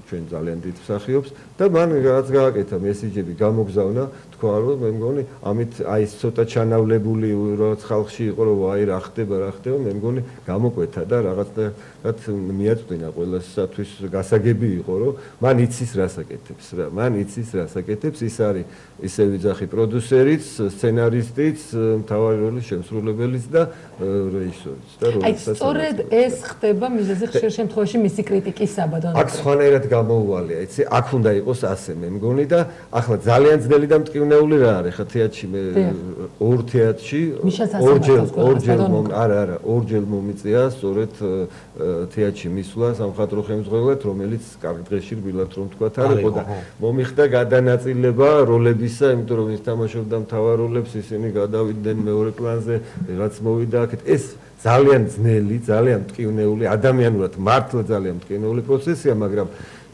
ჩვენ ძალიან დიდ მსახიობს და მან რაც გააკეთა მესიჯები გამოგზავნა, თქვა რომ მე მგონი ამით აი ეს ცოტა ჩანავლებული რაც ხალხში იყო, რომ აი რა ხდება, მე მგონი გამოკვეთა და რაღაცნაირად მიაწვდინა ყველასათვის გასაგები იყო, რომ მან იცის რას აკეთებს, ის არის ისე ვიძახი პროდიუსერიც, სცენარისტიც, მთავარი როლის შემსრულებელიც და რეჟისორიც და როდესაც სწორედ ეს ხდება მიზეზი ხშირ შემთხვევაში მისი კრიტიკის საბადო. აქ სხვანაირად გამოუვალია, იცი, აქ უნდა იყოს ასე მე მგონი და ახლა ძალიან ძნელი და მტკივნეული რა არის, ხა თეატრში მე ორ თეატრში ორჯერ მომიწია სწორედ თეატრში მისვლა სამხატვრო ხელმძღვანელად, რომელიც კარგ დღეში რბილად რომ თქვა არ იყო და მომიხდა გადანაწილება როლებისა, იმიტომ რომ ის თამაშობდა მთავარ როლებს, ისინი გადავიდნენ მეორე პლანზე, რაც მოვიდა აქეთ. ეს ძალიან ძნელი, ძალიან მტკივნეული, ადამიანურად მართლა ძალიან მტკივნეული პროცესია, მაგრამ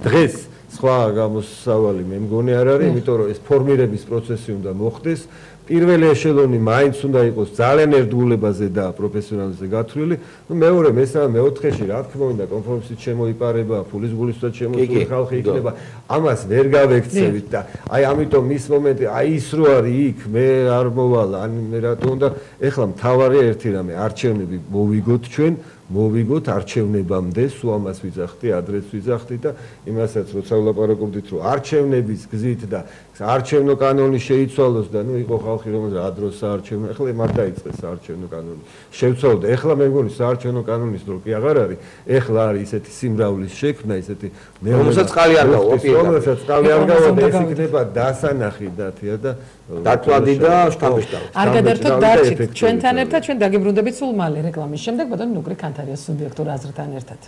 დღეს სხვა გამოსავალი მე მგონი არ არის, იმიტომ რომ ეს ფორმირების პროცესი უნდა მოხდეს. პირველი ეშელონი მაინც უნდა იყოს ძალიან ერთგულებაზე და პროფესიონალზე გათვლილი. მეორე, მესამე, მეოთხეში რა თქმა უნდა კონფორმისით შემოიპარება, ფულის გულისთვისაც შემოსული ხალხი იქნება. ამას ვერ გავექცევით და აი ამიტომ ის მომენტი, აი ის რო არის იქ, მე არ მოვალ, ან მე რატო უნდა ეხლა მთავარი ერთი რამე, არჩევნები მოვიგოთ ჩვენ. მოვიგოთ არჩევნებამდე, სულ ამას ვიძახდი, ადრეც ვიძახდი და იმასაც როცა ვლაპარაკობდით, რომ არჩევნების გზით და არჩევნო კანონი შეიცვალოს და ნუ იყო ხალხი რომელიც ადროს საარჩევნო, ეხლა მარ დაიწყეს საარჩევნო კანონი. შევცვალოთ, ეხლა მე მგონი საარჩევნო კანონის დრო კი აღარ არის, ეხლა არის ისეთი სიმრავლის შექმნა, ისეთი რომელსაც წყალი არ გავა, ეს იქნება დასანახი დათია და დათვალდი და შტაბ-შტაბ. არ გადართოთ დარჩით ჩვენთან ერთად, ჩვენ დაგიბრუნდებით სულ მალე რეკლამის შემდეგ, ბატონო ნუკრი კანთარიას სუბიექტურ აზრთან ერთად.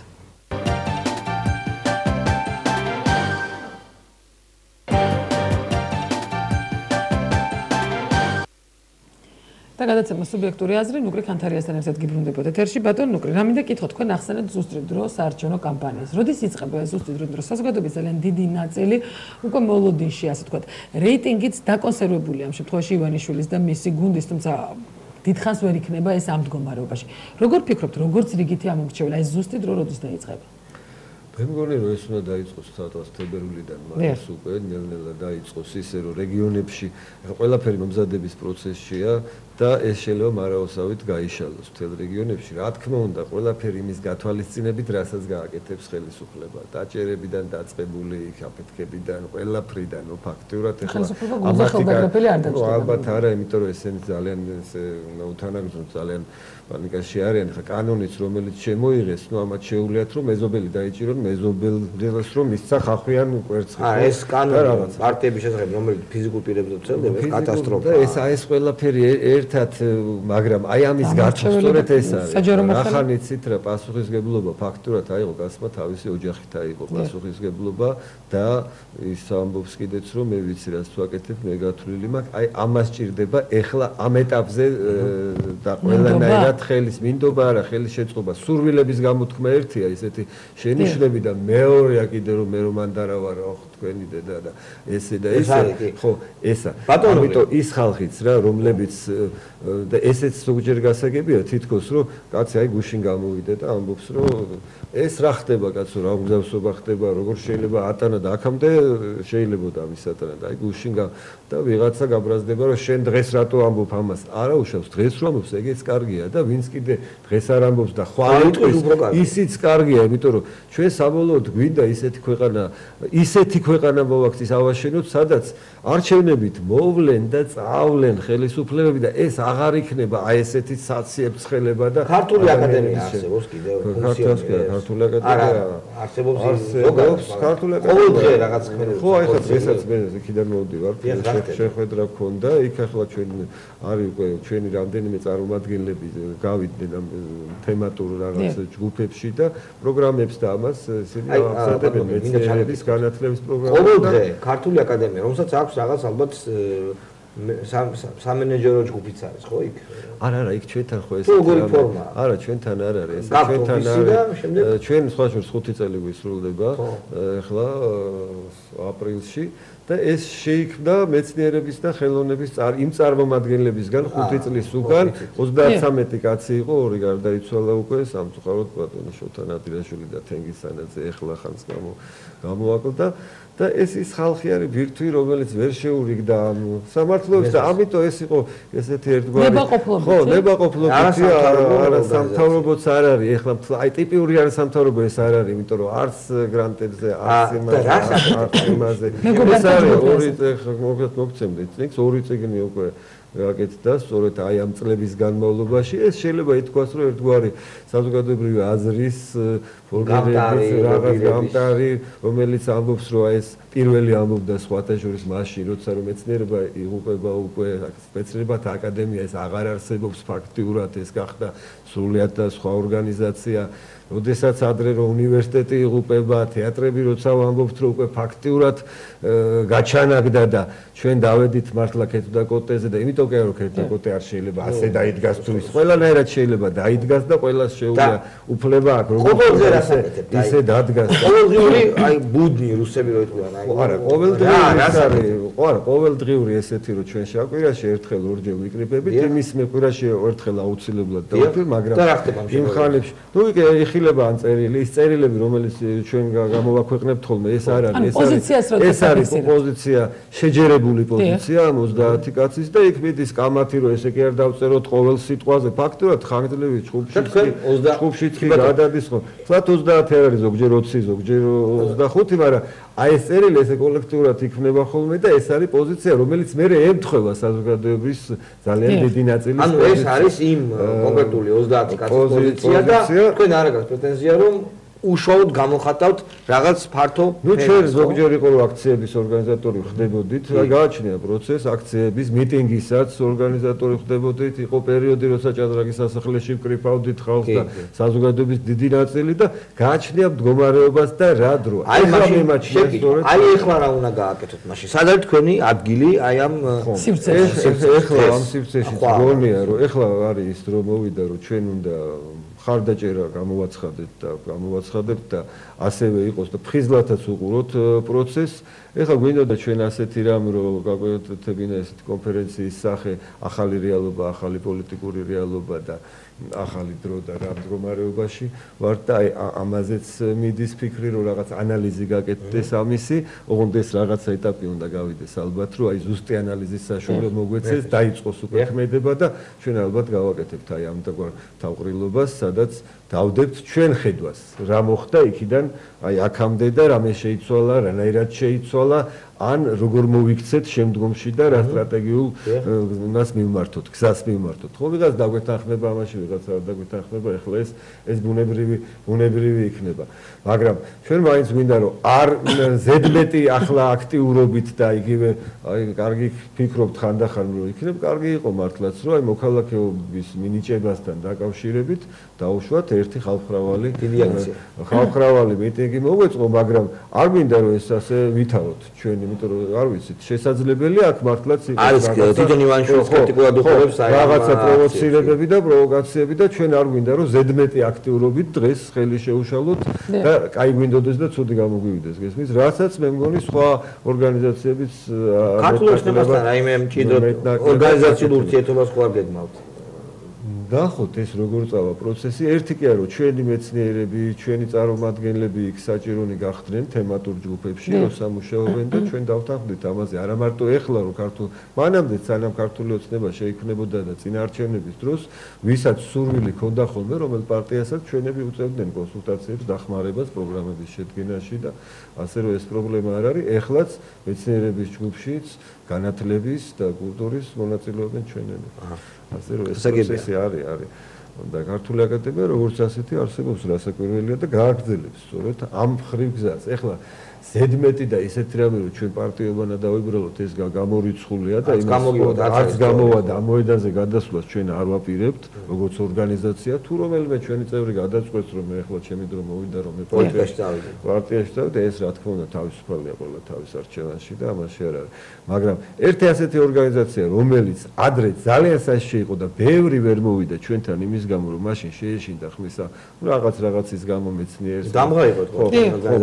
და გადაცემა სუბიექტური აზრი ნუკრი კანთარიასთან ერთად გიბრუნდებოდა ეთერში. ბატონო ნუკრი, რა მინდა კითხოთ, თქვენ ახსენეთ ზუსტი დრო საარჩევნო კამპანიას. როდის იწყება ეს ზუსტი დრო? საზოგადოების ძალიან დიდი ნაწილი უკვე მოლოდინში, ასე ვთქვათ, რეიტინგიც დაკონსერვებულია ამ შემთხვევაში ივანიშვილის და მისი გუნდის, თუმცა დიდხანს ვერ იქნება ეს ამ მდგომარეობაში. როგორ ფიქრობთ, როგორც რიგითი ამორჩეველი, ეს ზუსტი დრო როდის დაიწყება? მე მგონი რომ ეს უნდა დაიწყოს ცოტას თებერვლიდან, მაგრამ უკვე ნელ-ნელა დაიწყოს ისე რომ რეგიონებში ყველაფერი მომზადების პროცესშია და ეს შეიძლება მარაოსავით გაიშალოს მთელ რეგიონებში. რა თქმა უნდა, ყველაფერი იმის გათვალისწინებით, რასაც გააკეთებს ხელისუფლება. დაჭერებიდან დაწყებული, აფეთქებიდან, ყველაფრიდან, ფაქტურად ეხლა ალბათ არა, იმიტომ რომ ესენი ძალიან უთანაგრძნო ძალიან პანიკაში არიან. ხა კანონიც რომელიც შემოიღეს, ნუ ამათ შეუძლიათ რომ მეზობელი დაიჭირონ, მეზობელს რომ მისცა ხახვიან კვერცხი. ეს კანონი პარტიების შესახებ, რომელიც ფიზიკურ პირებზე ვრცელდება, ეს კატასტროფაა. ეს ყველაფერი ერთად, მაგრამ აი ამის გაცნობა სწორედ ეს არის. ახან იცით რა პასუხისგებლობა ფაქტურად აიღო გასმა თავისი ოჯახით აიღო პასუხისგებლობა და ის ამბობს კიდეც რომ მე ვიცი რაც თუ აკეთებ, მე გათვლილი მაქვს. აი ამას ჭირდება ეხლა ამ ეტაპზე და ყველანაირად ხელის მინდობა არა, ხელის შეწყობა, სურვილების გამოთქმა ერთია, ისეთი შენიშვნები და მეორეა კიდე რომ მე რომ მანდარა ვარ, თქვენი დედა და ესე და ესე ხო ესა ამიტომ ის ხალხიც რა რომლებიც და ესეც ზოგჯერ გასაგებია თითქოს რომ კაცი აი გუშინ გამოვიდა და ამბობს რომ ეს რა ხდება კაცო რა გზავსობა ხდება როგორ შეიძლება ატანა და აქამდე შეიძლება და ამის ატანა და აი გუშინ და ვიღაცა გაბრაზდება რომ შენ დღეს რატო ამბობ ამას არა უშავს დღეს რომ ამბობს ეგეც კარგია და ვინც კიდე დღეს არ ამბობს და ხვალ იტყვის ისიც კარგია იმიტომ რომ ჩვენ საბოლოოდ გვინდა ისეთი ქვეყანა მოვაქცის ავაშენოთ სადაც არჩევნებით მოვლენ და წავლენ ხელისუფლებები და ეს აღარ იქნება აი ესეთი საციებცხელება და ქართული აკადემია არსებობს კიდევ ქართული აკადემია არსებობს ქართული ყოველდღე რაღაც ხმელეთს ხო აი ხა დღესაც მე იქიდან მოვდივარ შეხვედრა გქონდა იქ ახლა ჩვენ არის უკვე ჩვენი რამდენიმე წარმომადგენლები გავიდნენ ამ თემატურ რაღაც ჯგუფებში და პროგრამებს და ამას ისინი აღზრდებენ მეცნიერების განათლების პროგრამებს ყოველდღე ქართული აკადემია რომელსაც აქვს რაღაც ალბათ სამენეჯერო ჯგუფიც არის ხო იქ არა იქ ჩვენთან ხო ეს არა ჩვენთან არ არის ეს ჩვენთან არის ჩვენ სხვა შორის 5 წელი გვისრულდება ახლა აპრილში და ეს შეიქმნა მეცნიერების და ხელოვნების იმ წარმომადგენლებისგან 5 წლის უკან 33 კაცი იყო ორი გარდაიცვალა უკვე სამწუხაროდ ბატონი შოთა ნადირაშვილი და თენგიზ სანაძე ახლა ხანს გამოაკლდა და ეს ის ხალხი არის ბირთვი რომელიც ვერ შეურიგდა ამ სამართლოებს და ამიტომ ეს იყო ესეთი ერთგვარი ხო ნებაყოფლობითი არა სამთავრობოც არ არის ახლა აი ტიპიური არის სამთავრობო ეს არ არის იმიტომ რომ არც გრანტებზე არც იმაზე ეს არის ორი მოგცემდით წიგნს ორი წიგნი უკვე გაკეთდა სწორედ აი ამ წლების განმავლობაში ეს შეიძლება ითქვას რომ ერთგვარი საზოგადოებრივი აზრის ფორმირების რაღაც გამტარი რომელიც ამბობს რომ ეს პირველი ამბობდა სხვათა შორის მაშინ როცა რომ მეცნიერება იღუპება უკვე სპეციალობათა აკადემია ეს აღარ არსებობს ფაქტიურად ეს გახდა სრულიად და სხვა ორგანიზაცია როდესაც ადრე რომ უნივერსიტეტი იღუპება თეატრები როცა ვამბობთ რომ უკვე ფაქტიურად გაჩანაგდა და ჩვენ დავედით მართლა ქეთუდაკოტეზე და იმიტომ კი რომ ქეთუდაკოტე არ შეიძლება ასე დაიდგას თუ ის ყველანაირად შეიძლება დაიდგას და ყველას შეუძლია უფლება აქვს ყოველდღე რასაკეთებთ ისე დადგას ყოველდღიური აი ბუდნი რუსები რო იტყვიან აი არა ყოველდღიური არა ყოველდღიური ესეთი რომ ჩვენ შეაკვირაში ერთხელ ორჯერ ვიკრიბებით იმის მეკვირაში ერთხელ აუცილებლად დავთვალ მაგრამ იმ ხანებში ნუ იხილება ან წერილი ის წერილები რომელიც ჩვენ გამოვაქვეყნებთ ხოლმე ეს არ არის ეს არის პოზიცია შეჯერებული პოზიცია 30 კაცის და იქ მიდის კამათი რომ ესე კი არ დავწეროთ ყოველ სიტყვაზე ფაქტურად ხანგრძლივი ჯგუფში კი გადადის ხო თლათ 30 არ არის ზოგჯერ 20 ზოგჯერ 25 მაგრამ აი ეს წერილი ესე კოლექტიურად იქნება ხოლმე და ეს არის პოზიცია რომელიც მე ემთხვევა საზოგადოების ძალიან დიდი ნაწილის ანუ ეს არის იმ კონკრეტული 30 კაცის პოზიცია და თქვენ არ აქვს პრეტენზია რომ უშუალოდ გამოხატავთ რაღაც ფართო ნუ ჩვენ ზოგჯერ იყო რომ აქციების ორგანიზატორი ხდებოდით აი გააჩნია პროცეს აქციების მიტინგისაც ორგანიზატორი ხდებოდით იყო პერიოდი როცა ჭადრაგის სასახლეში ვკრიფავდით ხალხს და საზოგადოების დიდი ნაწილი და გააჩნია მდგომარეობას და რა დრო აი ეხლა რა უნდა გააკეთოთ მაშინ სად არის თქვენი ადგილი აი ამ სივრცეში ეხლა ამ სივრცეში გონია რომ ეხლა არის ის რომ მოვიდა რომ ჩვენ უნდა ხარდაჭერა გამოვაცხადებთ და ასევე იყოს და ფხიზლათაც უყუროთ პროცესს. ეხლა გვინდოდა ჩვენ ასეთი რამ რომ გაგვეთებინა ესეთი კონფერენციის სახე ახალი რეალობა, ახალი პოლიტიკური რეალობა და ახალი დრო და რა მდგომარეობაში ვართ და აი ამაზეც მიდის ფიქრი რომ რაღაც ანალიზი გაკეთდეს ამისი, ოღონდ ეს რაღაცა ეტაპი უნდა გავიდეს ალბათ რომ აი ზუსტი ანალიზის საშუალება მოგვეცეს, დაიწყოს უკვე ქმედება და ჩვენ ალბათ გავაკეთებთ აი ამ თავყრილობას, სადაც დავდებთ ჩვენ ხედვას რა მოხდა იქიდან აი აქამდე და რამე შეიცვალა, რანაირად შეიცვალა ან როგორ მოვიქცეთ შემდგომში და რა სტრატეგიულ გზას მივმართოთ, გზას მივმართოთ. ხო ვიღაც დაგვეთანხმება ამაში, ვიღაც არ დაგვეთანხმება, ეხლა ეს ბუნებრივი იქნება. მაგრამ ჩვენ მაინც გვინდა რომ არ ზედმეტი ახლა აქტიურობით და იგივე აი კარგი ფიქრობთ ხანდახან რომ იქნებ, კარგი იყო მართლაც რომ აი მოქალაქეობის მინიჭებასთან დაკავშირებით დაუშვათ ერთი ხალხმრავალი მიტინგი მოგვეწყო, მაგრამ არ გვინდა რომ ეს ასე ვითაროთ ჩვენი იმიტომ რომ არ ვიცით, შესაძლებელია აქ მართლაც იყოს არის თვითონ ივანიშვილის კრიტიკულად უყურებს რაღაცა პროვოცირებები და პროვოკაციები და ჩვენ არ გვინდა რომ ზედმეტი აქტიურობით დღეს ხელი შეუშალოთ და კაი გვინდოდეს და ცუდი გამოგვივიდეს გესმის, რასაც მე მგონი სხვა ორგანიზაციებიც ქართულ ოცნებასთან რაიმე მჭიდროდ ორგანიზაციულ ურთიერთობას ხوار გეგმავთ. ნახოთ ეს როგორ წავა პროცესი. ერთი კი არა, რომ ჩვენი მეცნიერები, ჩვენი წარმომადგენლები იქ საჭირონი გახდნენ თემატურ ჯგუფებში, რომ სამუშაობენ და ჩვენ დავთანხმდით ამაზე. არა მარტო ეხლა, რომ ქართულ მანამდე სანამ ქართული ოცნება შეიქმნებოდა და წინაარჩევნების დროს, ვისაც სურვილი ჰქონდა ხოლმე, რომელ პარტიასაც ჩვენები უწევდნენ კონსულტაციებს, დახმარებას პროგრამების შედგენაში და ასე რომ ეს პრობლემა არ არის. ეხლაც მეცნიერების ჯგუფშიც განათლების და კულტურის მონაწილეობენ ჩვენები. ასე რომ ეს პროცესი არის და ქართული აკადემია როგორც ასეთი არსებობს რასაკვირველია და გააგრძელებს სწორედ ამ ხრივ გზას. ეხლა ზედმეტი და ისეთი რამე რომ ჩვენ პარტიებანა დავიბრალოთ ეს გამორიცხულია და არც გამოვა და ამ მოედანზე გადასვლას ჩვენ არ ვაპირებთ როგორც ორგანიზაცია თუ რომელიმე ჩვენი წევრი გადაწყვეტს რომ მე ეხლა ჩემი დრო მოვიდა რომ მე პარტიაში დავიდე ეს რა თქმა უნდა თავისუფალია ყველა თავის არჩევანში და ამაში არ არის. მაგრამ ერთი ასეთი ორგანიზაცია რომელიც ადრე ძალიან საშიში იყო და ბევრი ვერ მოვიდა ჩვენთან იმის გამო რომ მაშინ შეეშინდა ხმისა რაღაცის გამო მეცნიერს დამღაიყოთ ხო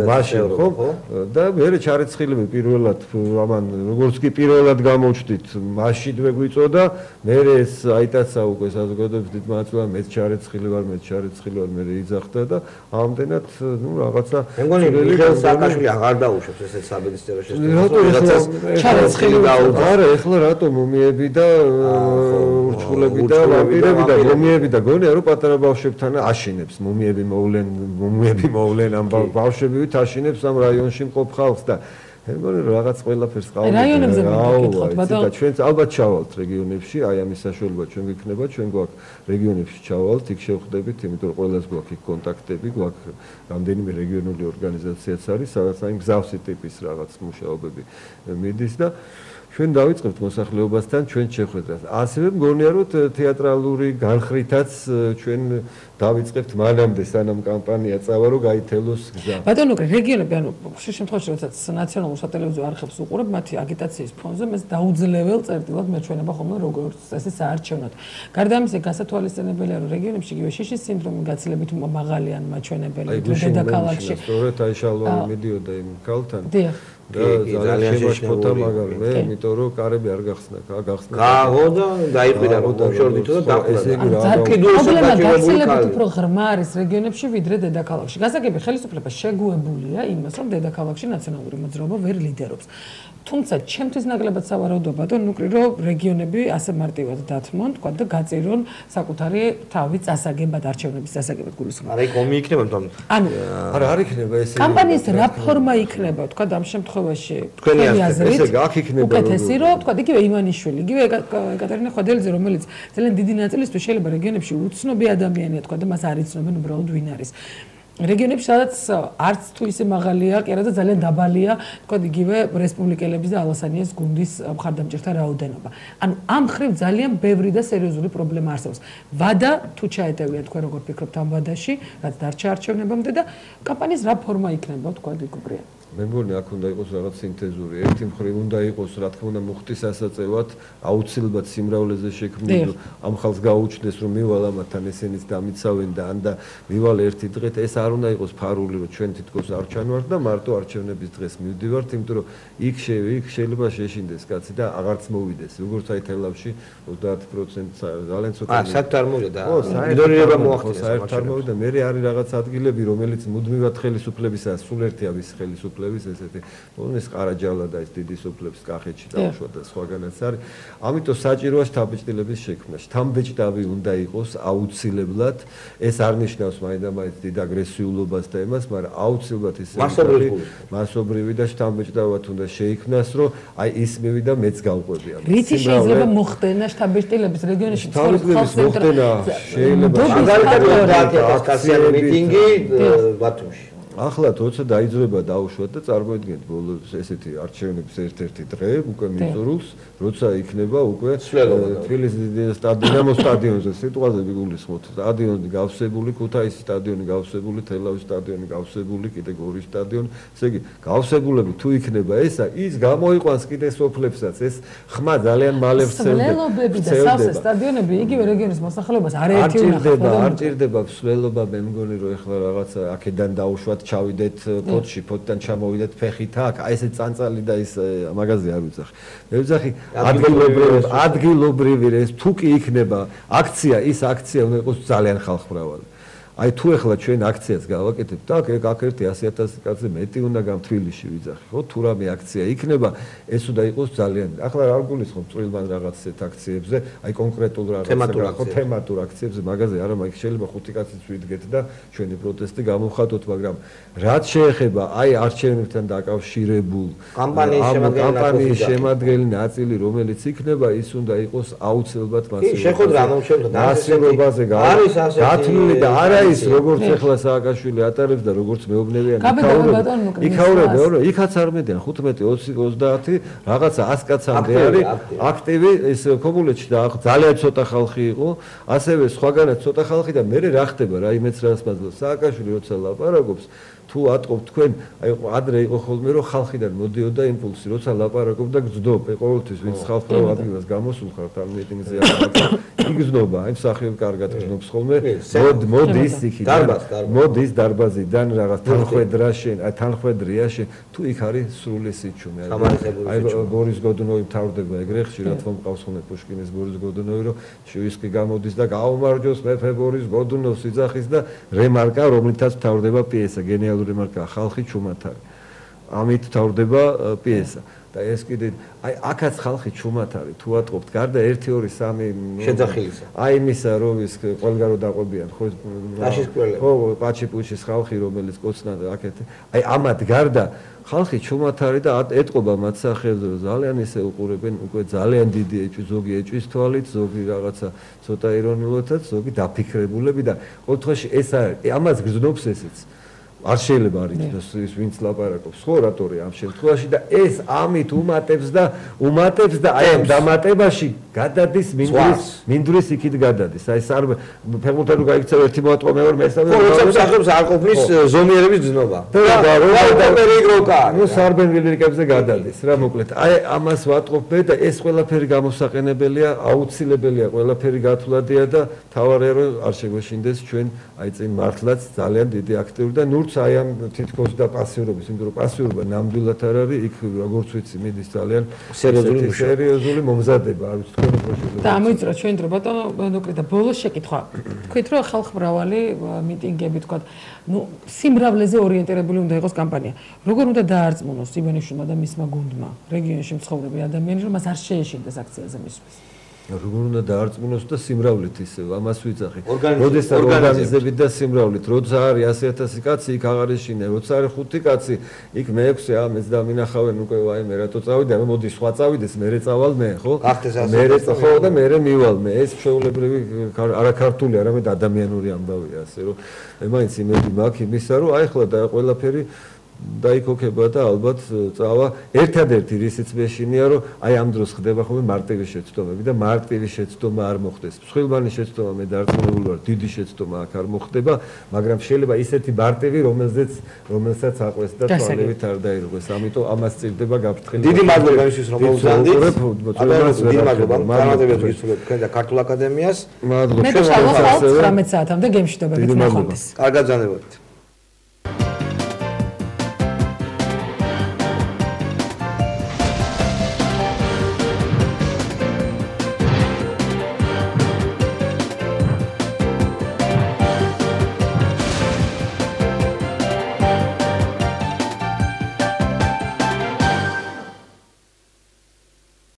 მაშინ ხო და მე ჩარეცხილები პირველად ამან როგორც კი პირველად გამოჩდით მაშინვე გვიწოდა მე ეს აიტაცა უკვე საზოგადოების დიდ მმართველად მე ჩარეცხილი ვარ მე იძახდა და ამდენად ნუ რაღაცა მე მგონი მიხეილ სააკაშვილი აღარ დაუშვებს ესეთ საბედისწერო შესწავლას არა ეხლა რატო მუმიები და ურჩხულები და ვამპირები და მუმიები და გონია რომ პატარა ბავშვებთან აშინებს მუმიები მოვლენ ამ ბავშვებივით აშინებს ამ რაიონში მყოფ ხალხს და მე მგონი რაღაც ყველაფერს ყავს რაიონებზე მეკითხოთ და ჩვენც ალბათ ჩავალთ რეგიონებში აი ამის საშუალება ჩვენ გიქნება ჩვენ გვაქვს რეგიონებში ჩავალთ იქ შევხვდებით იმიტომ რომ ყველას გვაქვს იქ კონტაქტები გვაქვს რამდენიმე რეგიონული ორგანიზაციაც არის სადაც აი მსგავსი ტიპის რაღაც მუშაობები მიდის და ჩვენ დავიწყებთ მოსახლეობასთან ჩვენ შეხვედრას. ასევე მგონია რომ თეატრალური განხრითაც ჩვენ დავიწყებთ მანამდე სანამ კამპანია წავა რომ გაითელოს გზა. ბატონო, რეგიონები ანუ ხშირ შემთხვევაში როდესაც ნაციონალურ სატელევიზიო არხებს უყურებ, მათი აგიტაციის ფონზე მე დაუძლებელ წერტილად მეჩვენება ხოლმე როგორც წესი საარჩევნოდ. გარდა ამისა, გასათვალისწინებელია რომ რეგიონებში იგივე შიშის სინდრომი გაცილებით მაღალი ან მაჩვენებელი დედაქალაქში. სწორედ აი შალვარი მიდიოდა იმ კალთან. დიახ. და ძალიან შეშფოთა მაგარი მე იმიტომ რომ კარები არ გახსნა გააღო და დაიყვირა რომ შორდითო და დაყლა პრობლემა გაცილებით უფრო ღრმა არის რეგიონებში ვიდრე დედაქალაქში. გასაგები ხელისუფლება შეგუებულია იმას რომ დედაქალაქში ნაციონალური მოძრაობა ვერ ლიდერობს. თუმცა ჩემთვის ნაკლებად სავარაუდოა ბატონო ნუკრი რომ რეგიონები ასე მარტივად დათმონ თქვა და გაწირონ საკუთარი თავი წასაგებად არჩევნების წასაგებად გულისხმობ. არა იქ ომი იქნება თქო. ანუ არა არ იქნება ესე კამპანიის რა ფორმა იქნება თქვა ამ შემთხვევაში თქვენი აზრით ესე აქ იქნება უკეთესი რომ თქვა იგივე ივანიშვილი იგივე ეკატერინე ხვადელიძე რომელიც ძალიან დიდი ნაწილისთვის შეიძლება რეგიონებში უცნობი ადამიანია თქვა და მას არ იცნობენ უბრალოდ ვინ არის. რეგიონებში სადაც არც თუ ისე მაღალია, კი არა და ძალიან დაბალია, თქვა იგივე რესპუბლიკელების და ალასანიას გუნდის მხარდამჭერთა რაოდენობა. ანუ ამ ხრივ ძალიან ბევრი და სერიოზული პრობლემა არსებობს. ვადა თუ ჩაეტევია თქვენ როგორ ფიქრობთ ამ ვადაში, რაც დარჩა არჩევნებამდე და კამპანიის რა ფორმა იქნება თქვა გიგუბრია. მე მგონი აქ უნდა იყოს რაღაც სინთეზური. ერთი მხრივ უნდა იყოს, რა თქმა უნდა, მუხტის ასაწევად, აუცილებლად სიმრავლეზე შექმნილი, ამ ხალხს გაუჩნდეს, რომ მივალ ამათთან ესენიც დამიცავენ და ან და მივალ ერთი დღეთ, ეს არ უნდა იყოს ფარული, რომ ჩვენ თითქოს არ ჩანვართ და მარტო არჩევნების დღეს მივდივართ, იმიტომ რომ იქ შეიძლება შეშინდეს კაცი და აღარც მოვიდეს. როგორც აი თელავში 30% ძალიან ცოტა. საერთოდ არ მოვიდა. ხო, იდონირება მოახდინეს. საერთოდ არ მოვიდა. მე არის რაღაც ადგილები, რომელიც მუდმივად ხელისუფლებისაა, სულ ერთია ვის ხელისუფლება ესეთი ეს ყარაჯალა და ეს დიდი სოფლების კახეთში დაუშვა და სხვაგანაც არის. ამიტომ საჭიროა შთაბეჭდილების შექმნა. შთამბეჭდავი უნდა იყოს აუცილებლად. ეს არ ნიშნავს მაინდა-მაინც დიდ აგრესიულობას და იმას, მაგრამ აუცილებლად ის მასობრივი და შთამბეჭდავად უნდა შეიქმნას, რომ აი ის მივიდა მეც გავყვები ამას. რითი შეიძლება მოხდენა შთაბეჭდილების რეგიონებში ხალხს მოხდენა შეიძლება მაგალითად კასიანი მიტინგი ბათუმში. ახლა თორსა დაიძრება დაუშვათ და წარმოიდგინეთ ბოლოს ესეთი არჩევნების ერთ-ერთი დღე უკვე მიწურულს, როცა იქნება უკვე თბილისის დინამოს სტადიონზე სიტყვაზე გულისხმობთ. სტადიონი გავსებული, ქუთაისის სტადიონი გავსებული, თელავის სტადიონი გავსებული, კიდე გორის სტადიონი. ესე იგი, გავსებულები თუ იქნება ესა, ის გამოიყვანს კიდე სოფლებსაც. ეს ხმა ძალიან მალე ვრცელდება. მსვლელობები და სავსე სტადიონები იგივე რეგიონის მოსახლეობას არაერთი არ ჭირდება მსვლელობა, მე მგონი რომ ეხლა რაღაცა აქედან დაუშვათ ჩავიდეთ ფოთში, ფოთიდან ჩამოვიდეთ ფეხით აქ, აი ესე წანწალი და ის მაღაზია არ ვიძახი. მე ვიძახი ადგილობრივი ეს თუ კი იქნება აქცია, ის აქცია უნდა იყოს ძალიან ხალხმრავალი. აი თუ ეხლა ჩვენ აქციას გავაკეთებთ, აქ 100,000 კაცზე მეტი უნდა გამთვილიში ვიძახი, ხო? თუ რამე აქცია იქნება, ეს უნდა იყოს ძალიან. ახლა არ გულისხმობ წვრილმან რაღაც ესეთ აქციებზე, აი კონკრეტულ რაღაც თემატურ აქციებზე, მაგაზე არა, მაგ შეიძლება 5 კაციც ვიდგეთ და ჩვენი პროტესტი გამოვხატოთ, მაგრამ რაც შეეხება აი არჩევნებთან დაკავშირებულ კამპანიის შემადგენელი ნაწილი, რომელიც იქნება, ის უნდა იყოს აუცილებლად მასიურობაზე გათვლილი და არა ის როგორც ახლა სააკაშვილი ატარებს და როგორც მეუბნებიან იქაც არ მედიან 15 20 30 რაღაცა 100 კაცამდე არის აქტივი ეს კომუნეთში და ძალიან ცოტა ხალხი იყო ასევე სხვაგანაც ცოტა ხალხი და მე რა ხდება რა იმეც რას მაძლევს სააკაშვილი როცა ლაპარაკობს თუ ატყობთ თქვენ აი ადრე იყო ხოლმე რომ ხალხიდან მოდიოდა იმპულსი როცა ლაპარაკობდა გძდობ ყოველთვის ვინც ხალხურ ადგილას გამოსულ ხართ ამ მიტინგზე იგზნობა აი მსახიობ კარგად გზნობს ხოლმე მოდის იქიდან მოდის დარბაზიდან რაღაც თანხვედრია შენ თუ იქ არის სრული სიჩუმე აი ბორის გოდუნოვი მთავრდება ეგრე ხშირად მომყავს ხოლმე პუშკინის ბორის გოდუნოვი რომ შუისკი გამოდის და გაუმარჯოს მეფე ბორის გოდუნოვს იძახის და რემარკა რომლითაც მთავრდება პიესა გენიალური რემარკა ხალხი ჩუმათარი ამით მთავრდება პიესა და ეს კიდე აი აქაც ხალხი ჩუმათარი თუ ატყობთ გარდა 1 2 3 შეძახილისა აი იმისა რომ ის ყველგარო დაყვებიან ხო პაჩიპუჩის ხალხი რომელიც კოცნა და აქეთ აი ამათ გარდა ხალხი ჩუმათარი და ეტყობა მათ სახეებზე რომ ძალიან ისე უყურებენ უკვე ძალიან დიდი ეჭვი ზოგი ეჭვის თვალით ზოგი რაღაცა ცოტა ირონიულადაც ზოგი დაფიქრებულები და ყოველთვის ეს ამას გზნობს ესეც არ შეიძლება არ იცნოს ის ვინც ლაპარაკობს ხო რატორია ამ შემთხვევაში და ეს ამით უმატებს და აი ამ დამატებაში გადადის მინდვრის იქით გადადის აი ფეხბურთთან რო გაიქცევ ერთი მოატყო მეორე მესამე როცა სახებს არ ყოფნის ზომიერების ძნობა ნუ სარბენგელი რიკებზე გადადის რა მოკლედ აი ამას ვატყობ და ეს ყველაფერი გამოსაყენებელია აუცილებელია ყველაფერი გათვლადია და თავარია რომ არ შეგვეშინდეს ჩვენ აი წინ მართლაც ძალიან დიდი აქტიური და ნურც აი ამ თითქოს და პასიურობის, იმიტომ რომ პასიურობა ნამდვილად არ არის, იქ როგორც ვიცი, მიდის ძალიან სერიოზული მომზადება, არ ვიცი თქვენი პროჟექტი. და ამოიწურა ჩვენ დრო ბატონო და ბოლოს შეკითხვა. თქვით რომ ხალხმრავალი მიტინგები თქვა, ნუ სიმრავლეზე ორიენტირებული უნდა იყოს კამპანია. როგორ უნდა დაარწმუნოს ივანიშვილმა და მისმა გუნდმა რეგიონში მცხოვრები ადამიანები, რომ მას არ შეეშინდეს აქციაზე მისვლის? როგორ უნდა დაარწმუნოს და სიმრავლით ისევ ამას ვიძახი. როდესაც ორგანიზებით და სიმრავლით, როცა არის 100,000 კაცი, იქ აღარ ეშინე, როცა არის 5 კაცი, იქ მე-6 ამეს დამინახავენ უკვე ვაი მე რატო წავიდე, მე მოდი სხვა წავიდეს, მე წავალ მე, ხო? მე ხო და მე მივალ მე. ეს შეულებრივი არაქართული, არამედ ადამიანური ამბავია, ასე რომ მე მაინც იმედი მაქვს იმისა, რომ აი ხლა და ყველაფერი დაიქოქება და ალბათ წავა ერთადერთი რისიც მეშინია რომ აი ამ დროს ხდება ხოლმე მარტივი შეცდომები და მარტივი შეცდომა არ მოხდეს. მსხვილბანი შეცდომა მე დარწმუნებული ვარ, დიდი შეცდომა აქ არ მოხდება, მაგრამ შეიძლება ისეთი მარტივი რომელსაც აყვეს და თვალებით არ დაირღვეს. ამიტომ ამას წირდება გაფრთხილი. დიდი მადლობა იმისთვის რომ მოვზანდით. დიდი მადლობა. წარმატებებს გისურვებთ თქვენ და ქართულ აკადემიას. მადლობა. მე და 19 საათამდე გემშვიდობებით ნახვამდის. კარგად ბრძანებოდით.